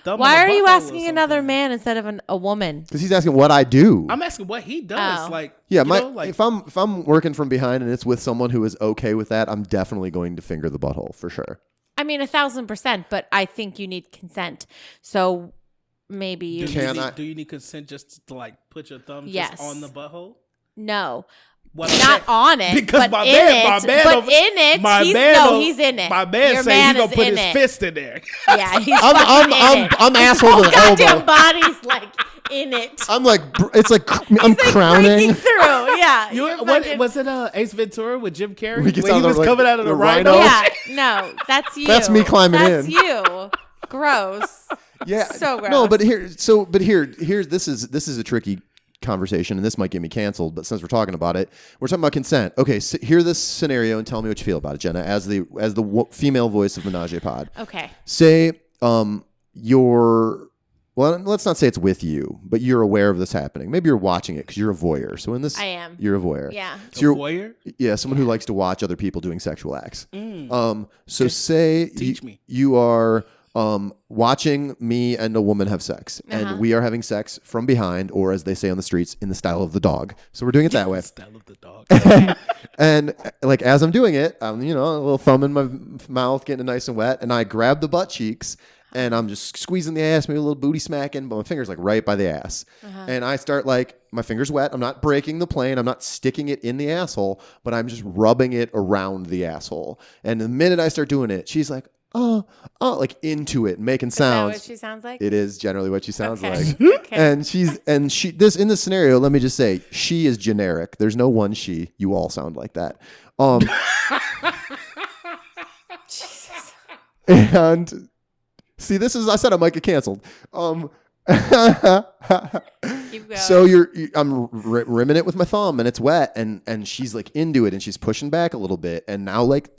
thumb Why on are the you butthole or asking another something. man instead of a woman? Because he's asking what I do. I'm asking what he does. Oh. Like, Yeah, you know, like, if I'm working from behind and it's with someone who is okay with that, I'm definitely going to finger the butthole for sure. I mean, 1,000%, but I think you need consent. So maybe you do you need consent just to like put your thumb Yes. just on the butthole? no. What Not on it, Because but in it. He's in it. My man Your said man he's gonna is put in his it. fist in there. Yeah, he's I'm fucking in it. I'm asshole to the Goddamn elbow. body's like in it. I'm like it's like I'm crowning. Breaking through. Yeah. You, you're what fucking- was it? Ace Ventura with Jim Carrey He when gets he out of was the, coming out of the the rhino. rhino. Yeah, no, that's you. That's me climbing That's in. you. Gross. Yeah. So gross. No, but here this is a tricky conversation, and this might get me canceled, but since we're talking about it, we're talking about consent. Okay, so hear this scenario and tell me what you feel about it, Jenna, as the female voice of Menage-A-Pod. Okay. Say you're Well, let's not say it's with you, but you're aware of this happening. Maybe you're watching it because you're a voyeur. So in this, I am. You're a voyeur. Yeah. So you're, voyeur? Yeah, someone who likes to watch other people doing sexual acts. So Okay. say Teach me. you are watching me and a woman have sex, and we are having sex from behind, or as they say on the streets, in the style of the dog. So we're doing it that way. Style of the dog. And like as I'm doing it, I'm a little thumb in my mouth, getting it nice and wet, and I grab the butt cheeks. And I'm just squeezing the ass, maybe a little booty smacking, but my finger's like right by the ass. And I start like, my finger's wet. I'm not breaking the plane. I'm not sticking it in the asshole, but I'm just rubbing it around the asshole. And the minute I start doing it, she's like, oh, like into it, making sounds. Is that what she sounds like? It is generally what she sounds Okay. like. Okay. And in this scenario, let me just say, she is generic. There's no one she. You all sound like that. Jesus. And see, I said I might get canceled. Keep going. So I'm rimming it with my thumb, and it's wet, and she's like into it, and she's pushing back a little bit, and now like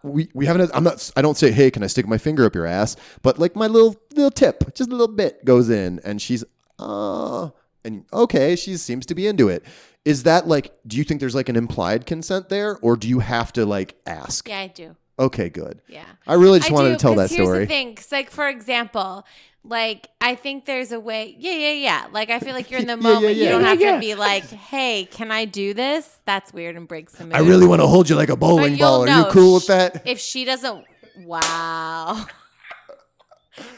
we haven't. I don't say, hey, can I stick my finger up your ass? But like my little tip, just a little bit goes in, and she's and okay, she seems to be into it. Is that like? Do you think there's like an implied consent there, or do you have to like ask? Yeah, I do. Okay, good. Yeah. I really just I wanted do, to tell that 'cause here's story. the thing, 'cause, like, for example, like, I think there's a way. Yeah. Like, I feel like you're in the moment. You don't have to be like, hey, can I do this? That's weird and breaks the mood. I really want to hold you like a bowling But you'll ball. Are you know cool with that? If she doesn't, wow.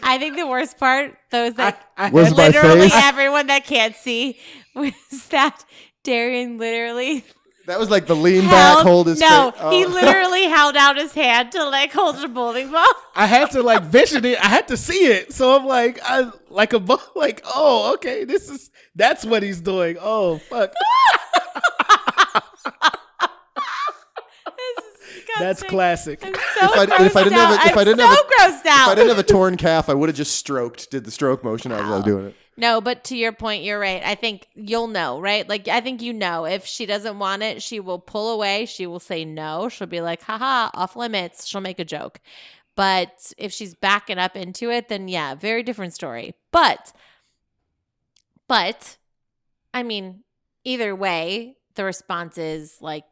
I think the worst part, those that Was my literally face? everyone that can't see, was that Darrian literally That was like the lean back, hold his No, face. Oh. he literally held out his hand to like hold a bowling ball. I had to like vision it. I had to see it. So I'm like, oh, okay, that's what he's doing. Oh, fuck. That's classic. I'm so If I didn't have a- if I didn't have a- grossed out. If I didn't have a torn calf, I would have just did the stroke motion as I was doing it. No, but to your point, you're right. I think you'll know, right? Like, I think if she doesn't want it, she will pull away. She will say no. She'll be like, haha, off limits. She'll make a joke. But if she's backing up into it, then yeah, very different story. But, I mean, either way, the response is like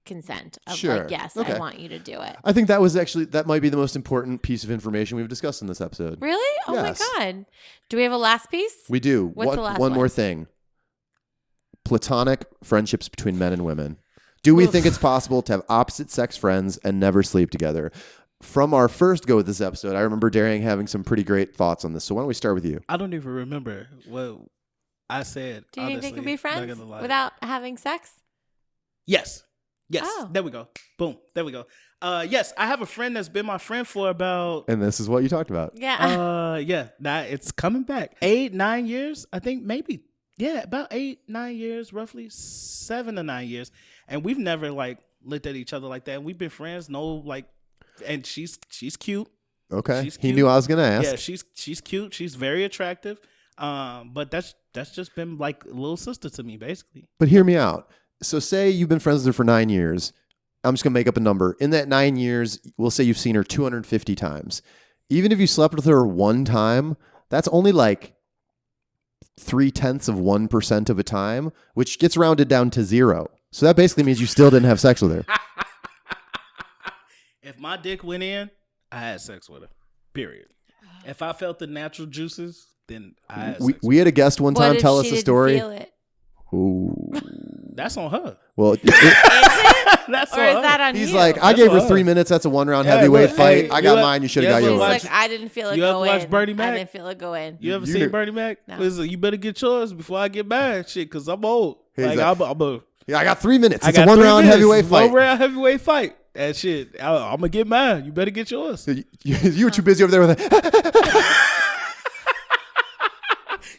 consent of Sure. like, yes, Okay. I want you to do it. I think that might be the most important piece of information we've discussed in this episode. Really? Oh Yes. my God. Do we have a last piece? We do. What's the last one more one? thing. Platonic friendships between men and women. Do we think it's possible to have opposite sex friends and never sleep together? From our first go with this episode, I remember Darrian having some pretty great thoughts on this. So why don't we start with you? I don't even remember what I said. Do you think they honestly. can be Not friends gonna lie. without having sex? Yes. Oh. There we go. Boom. There we go. Yes, I have a friend that's been my friend for about And this is what you talked about. Yeah. it's coming back. 8-9 years, I think, maybe. Yeah, about 8-9 years, roughly 7 to 9 years. And we've never like looked at each other like that. We've been friends, and she's cute. Okay. She's He cute. knew I was going to ask. Yeah, she's cute. She's very attractive. But that's just been like a little sister to me, basically. But hear me out. So say you've been friends with her for 9 years. I'm just going to make up a number. In that 9 years, we'll say you've seen her 250 times. Even if you slept with her one time, that's only like 0.3% of a time, which gets rounded down to 0. So that basically means you still didn't have sex with her. If my dick went in, I had sex with her. Period. If I felt the natural juices, then I had sex We had a guest one What time if tell us she a didn't story. feel it? Ooh. That's on her. Well, Is it? That's Or on is her. that on he's you? like, I That's gave her all. 3 minutes. That's a 1-round Yeah, heavyweight but, fight. hey, I got you mine. You should have you got ever He's yours. watch- like, I didn't feel it You ever go watch in. Bernie I Mac? didn't feel it go in. You ever You seen did- Bernie Mac? No. Listen, you better get yours before I get mine, shit, because I'm old. He's Like, like, I'm a Yeah, I got 3 minutes. I It's a got 3 1-round minutes. heavyweight It's fight. 1-round heavyweight fight. That shit. I'm gonna get mine. You better get yours. You were too busy over there with it.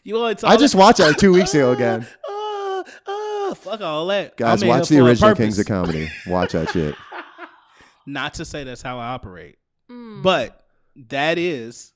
You only talk I just watched it like 2 weeks ago again. Fuck all that. Guys, I'm in watch here the for a original purpose. Kings of Comedy. Watch that shit. Not to say that's how I operate, Mm. but that is,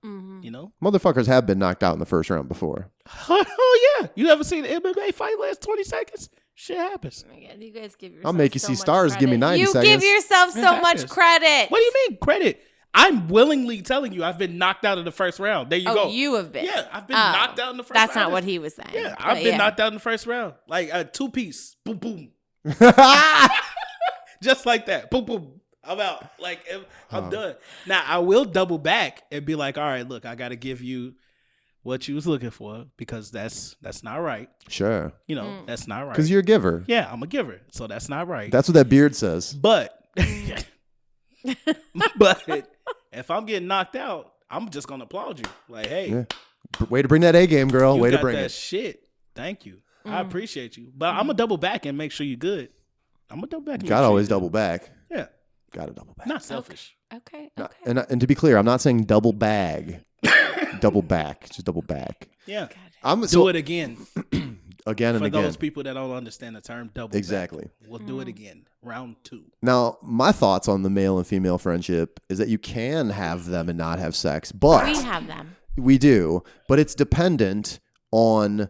Mhm. you know. Motherfuckers have been knocked out in the first round before. Oh yeah, you ever seen an MMA fight last 20 seconds? Shit happens. Oh my God, you guys give yourself I'll make you so see much stars. Give me credit. 90 you seconds. give yourself so It much happens. credit. What do you mean credit? I'm willingly telling you, I've been knocked out in the first round. There you go. Oh, you have been. Yeah, I've been knocked out in the first round. That's not what he was saying. Yeah, I've been knocked out in the first round. Like a 2-piece. Boom, boom. Just like that. Boom, boom. I'm out. Like, I'm done. Now, I will double back and be like, all right, look, I got to give you what you was looking for because that's not right. Sure. You know, that's not right. Because you're a giver. Yeah, I'm a giver. So that's not right. That's what that beard says. But if I'm getting knocked out, I'm just gonna applaud you. Like, hey, way to bring that A game, girl. you Way to got bring that it. shit. Thank you. I appreciate you. But I'm gonna double back and make sure you're good. I'm gonna double back. Gotta always double back. Yeah, Gotta double back. not selfish. Okay. No, and to be clear, I'm not saying double bag. Double back. Just double back. Yeah, I'm do it again. Again and For again. those people that don't understand the term double. Exactly. Back, we'll do it again. Round 2. Now, my thoughts on the male and female friendship is that you can have them and not have sex, but We have them. we do, but it's dependent on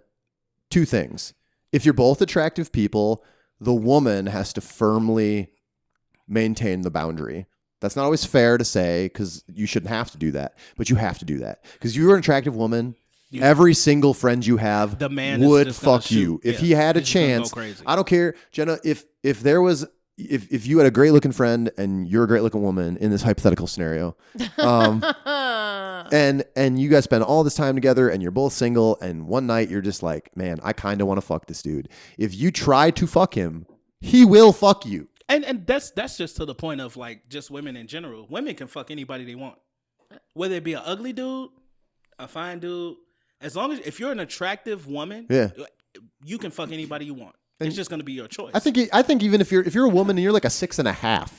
2 things. If you're both attractive people, the woman has to firmly maintain the boundary. That's not always fair to say because you shouldn't have to do that, but you have to do that because you're an attractive woman. Every single friend you have The man is would just gonna fuck you shoot. if Yeah. he had a He's just gonna go chance. crazy. I don't care, Jenna. If there was if you had a great looking friend and you're a great looking woman in this hypothetical scenario, and you guys spend all this time together and you're both single, and one night you're just like, man, I kind of want to fuck this dude. If you try to fuck him, he will fuck you. And that's just to the point of like just women in general. Women can fuck anybody they want, whether it be an ugly dude, a fine dude. As long as if you're an attractive woman, you can fuck anybody you want. It's just gonna be your choice. I think even if you're a woman and you're like a 6.5,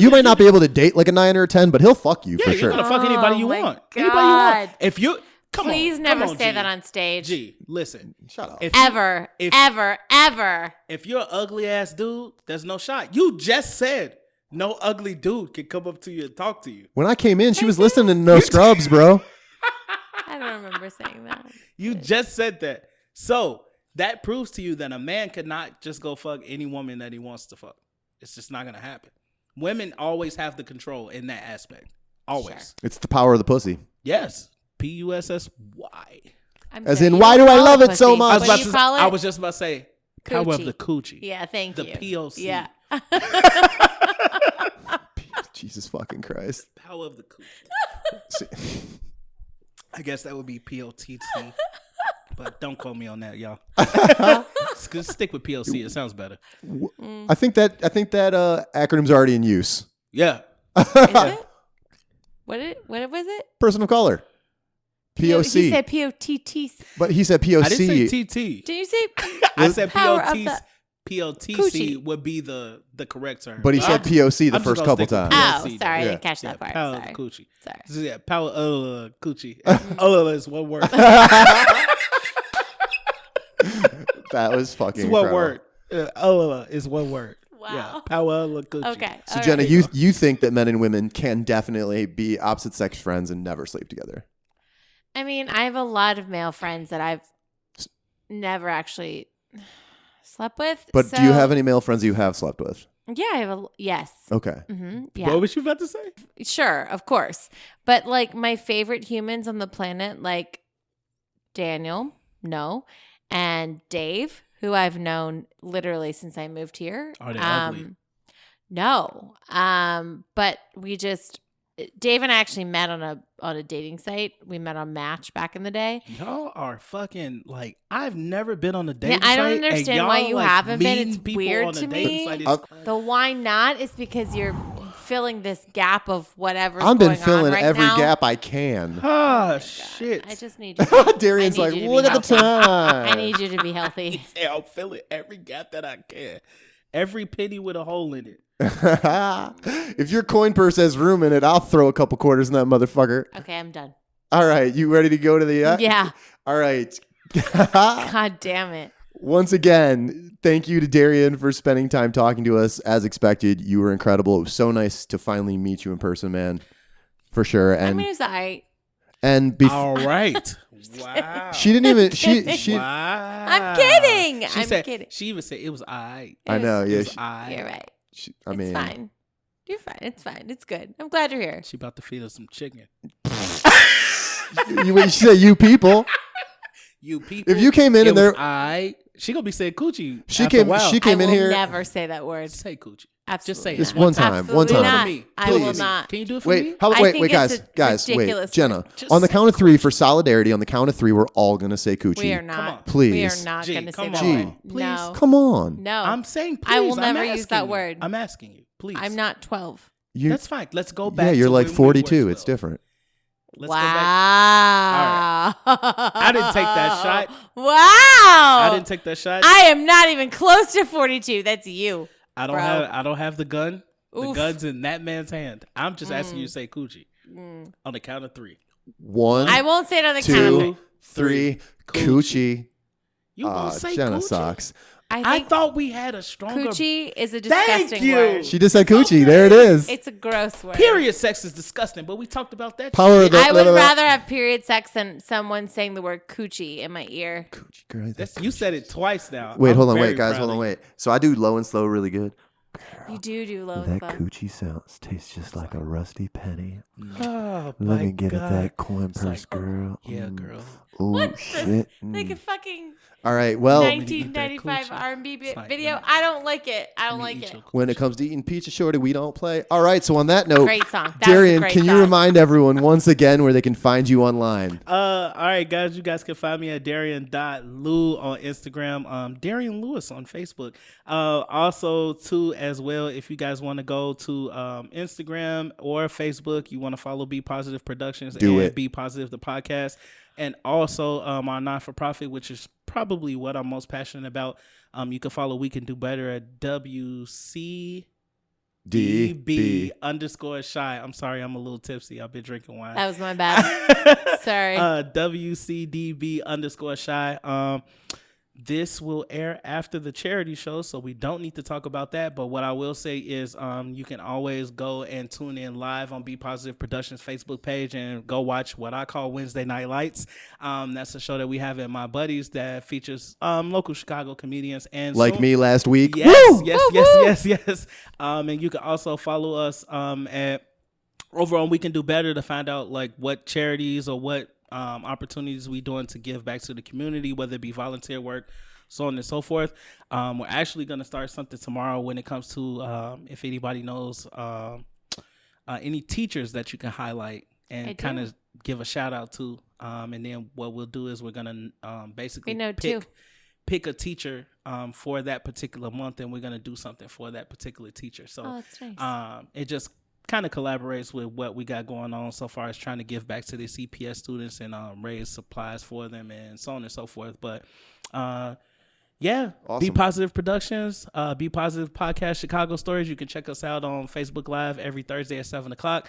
you might not be able to date like a 9 or a 10, but he'll fuck you for you're sure. gonna fuck anybody you my want. Anybody you God. want. If you Please never say that on stage. G, listen. Shut up. Ever. If you're an ugly ass dude, there's no shot. You just said no ugly dude can come up to you and talk to you. When I came in, she was listening to No Scrubs, bro. I don't remember saying that. You just said that. So that proves to you that a man cannot just go fuck any woman that he wants to fuck. It's just not gonna happen. Women always have the control in that aspect. Always. Sure. It's the power of the pussy. Yes. Pussy. As in, why do I love it so much? I was just about to say, power of Coochie. the coochie. Yeah, thank the you. POC. Yeah. Jesus fucking Christ. Power of the coochie. I guess that would be POTC. But don't quote me on that, y'all. Just stick with POC. It sounds better. I think that acronym's already in use. Yeah. Is it? What was it? Person of color. POC. He said POTT. But he said POC. I didn't say TT. Did you say? I said Power of POTC coochie. would be the correct term. But he said POC the I'm just first gonna couple stick with times. Oh, POC. sorry, I Yeah. didn't catch that part. Power of Sorry. the coochie. Sorry. So, yeah, power of coochie. Is one word. That was fucking It's one incredible. word. Is one word. Wow. Yeah, power of the coochie. Okay. So all Jenna, right. you think that men and women can definitely be opposite sex friends and never sleep together? I mean, I have a lot of male friends that I've never actually slept with. But do you have any male friends you have slept with? Yeah, I have yes. Okay. Yeah. What was you about to say? Sure, of course. But like my favorite humans on the planet, like Daniel, no, and Dave, who I've known literally since I moved here. Are they ugly? No. But we just Dave and I actually met on a dating site. We met on Match back in the day. Y'all are fucking like I've never been on a dating I don't site, and understand why y'all, you like, haven't been. meeting It's people weird on a to dating me. site is crazy. The why not is because you're filling this gap of whatever's I've going been filling on right every now. gap I can. Ah, shit. I just need you. Darian's I like, need you to look be at the healthy. time. I need you to be healthy. Yeah, I'm filling every gap that I can. Every penny with a hole in it. If your coin purse has room in it, I'll throw a couple quarters in that motherfucker. Okay, I'm done. All right, you ready to go to the Yeah. All right. God damn it. Once again, thank you to Darrian for spending time talking to us. As expected, you were incredible. It was so nice to finally meet you in person, man. For sure. I And mean, it's all right. All right. Wow. she didn't even she Wow. I'm kidding. She I'm said, kidding. She even said it was I. I know, yeah. I. You're right. I mean, It's fine. You're fine. It's fine. It's good. I'm glad you're here. She about to feed us some chicken. You say you people. You people. If you came in and she gonna be saying coochie. She after a while. came in here. Never say that word. Say coochie. Absolutely Just say Just it. one time. One Absolutely time. not. Me. I will Please. not. Can you do it for me? Wait, I wait, think wait, it's guys, a wait, ridiculous Jenna. word. Just On the say count of 3 for solidarity, on the count of 3, we're all gonna say coochie. We are Come not. on. Please. We are not G, going to say come that on. word. Please. No. Come on. No. I'm saying please. I will I'm never use asking that you. word. I'm asking you. Please. I'm not 12. That's fine. Let's go back. Yeah, you're to like when we 42. were It's 12. different. Let's wow. go back. I didn't take that shot. Wow. I didn't take that shot. I am not even close to 42. That's you. I don't bro. have the gun. The Oof. gun's in that man's hand. I'm just asking you to say coochie on the count of 3. 1, I won't say it on the count of 2, three. 3. Coochie. You won't say Jenna coochie? sucks. I I think thought we had a stronger. coochie is a Thank disgusting you. word. She just said coochie. There it is. It's a gross word. Period sex is disgusting, but we talked about that. Power of the. I would rather have period sex than someone saying the word coochie in my ear. Coochie, girl, You said it twice now. Wait, I'm hold on, very wait, guys, proud hold of on, you. wait. So I do low and slow really good. You do low and slow. coochie sounds tastes just like a rusty penny. Oh, Let my me get God. at that coin It's purse, like, girl. Yeah, girl. Oh What's shit. this? Like a fucking All right. Well, 1995 coochie. R&B It's like, video. mm. I don't like it. I don't Let me like eat it. your when it comes to eating pizza, shorty, we don't play. All right. So on that note, Great song. That was a Darrian, great can you song. remind everyone once again where they can find you online? All right, guys. You guys can find me at Darrian.Lew on Instagram. Darrian Lewis on Facebook. Also, too, as well, if you guys want to go to Instagram or Facebook, you want to follow B Positive Productions and Be Positive the podcast. And also our non-for-profit, which is probably what I'm most passionate about. You can follow We Can Do Better at WCDB _shy. I'm sorry, I'm a little tipsy. I've been drinking wine. That was my bad. Sorry. WCDB _shy. This will air after the charity show, so we don't need to talk about that. But what I will say is you can always go and tune in live on Be Positive Productions Facebook page and go watch what I call Wednesday Night Lights. That's a show that we have at my buddies that features local Chicago comedians. And Like me last week. Yes, Woo! yes. And you can also follow us at over on We Can Do Better to find out like what charities or what opportunities we doing to give back to the community, whether it be volunteer work, so on and so forth. We're actually going to start something tomorrow when it comes to if anybody knows any teachers that you can highlight and kind of give a shout out to. And then what we'll do is we're going to basically pick a teacher for that particular month, and we're going to do something for that particular teacher. So that's nice. It just kind of collaborates with what we got going on so far as trying to give back to the CPS students and raise supplies for them and so on and so forth. But yeah, awesome. Be Positive Productions, Be Positive Podcast, Chicago Stories. You can check us out on Facebook Live every Thursday at 7:00.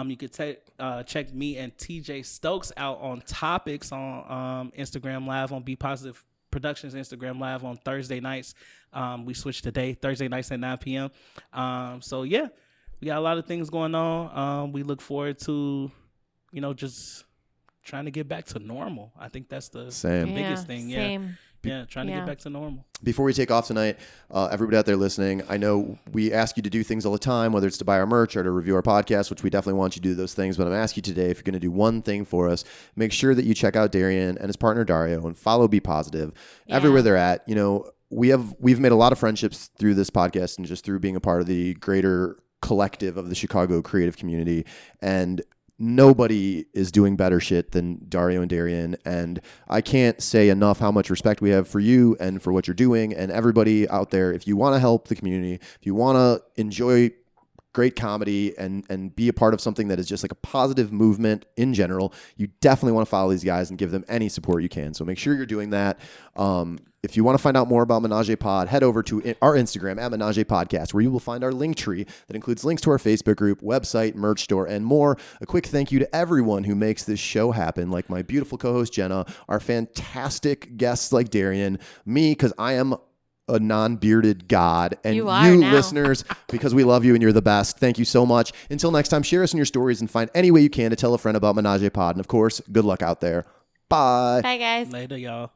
You can check me and TJ Stokes out on Topics on Instagram Live on Be Positive Productions Instagram Live on Thursday nights. We switched today, Thursday nights at 9 p.m. So yeah. We got a lot of things going on. We look forward to, just trying to get back to normal. I think that's the biggest thing. Same. Yeah, trying to get back to normal. Before we take off tonight, everybody out there listening, I know we ask you to do things all the time, whether it's to buy our merch or to review our podcast, which we definitely want you to do those things. But I'm asking you today, if you're going to do one thing for us, make sure that you check out Darrian and his partner Dario and follow Be Positive everywhere they're at. We've made a lot of friendships through this podcast and just through being a part of the greater collective of the Chicago creative community, and nobody is doing better shit than Dario and Darrian. And I can't say enough how much respect we have for you and for what you're doing. And everybody out there, if you want to help the community, if you want to enjoy great comedy and be a part of something that is just like a positive movement in general, you definitely want to follow these guys and give them any support you can. So make sure you're doing that. If you want to find out more about Menage-A-Pod, head over to our Instagram at Menage-A-Podcast, where you will find our link tree that includes links to our Facebook group, website, merch store, and more. A quick thank you to everyone who makes this show happen, like my beautiful co-host Jenna, our fantastic guests like Darrian, me, because I am a non-bearded god, and you listeners, because we love you and you're the best. Thank you so much. Until next time, share us in your stories and find any way you can to tell a friend about Menage-A-Pod. And of course, good luck out there. Bye. Bye, guys. Later, y'all.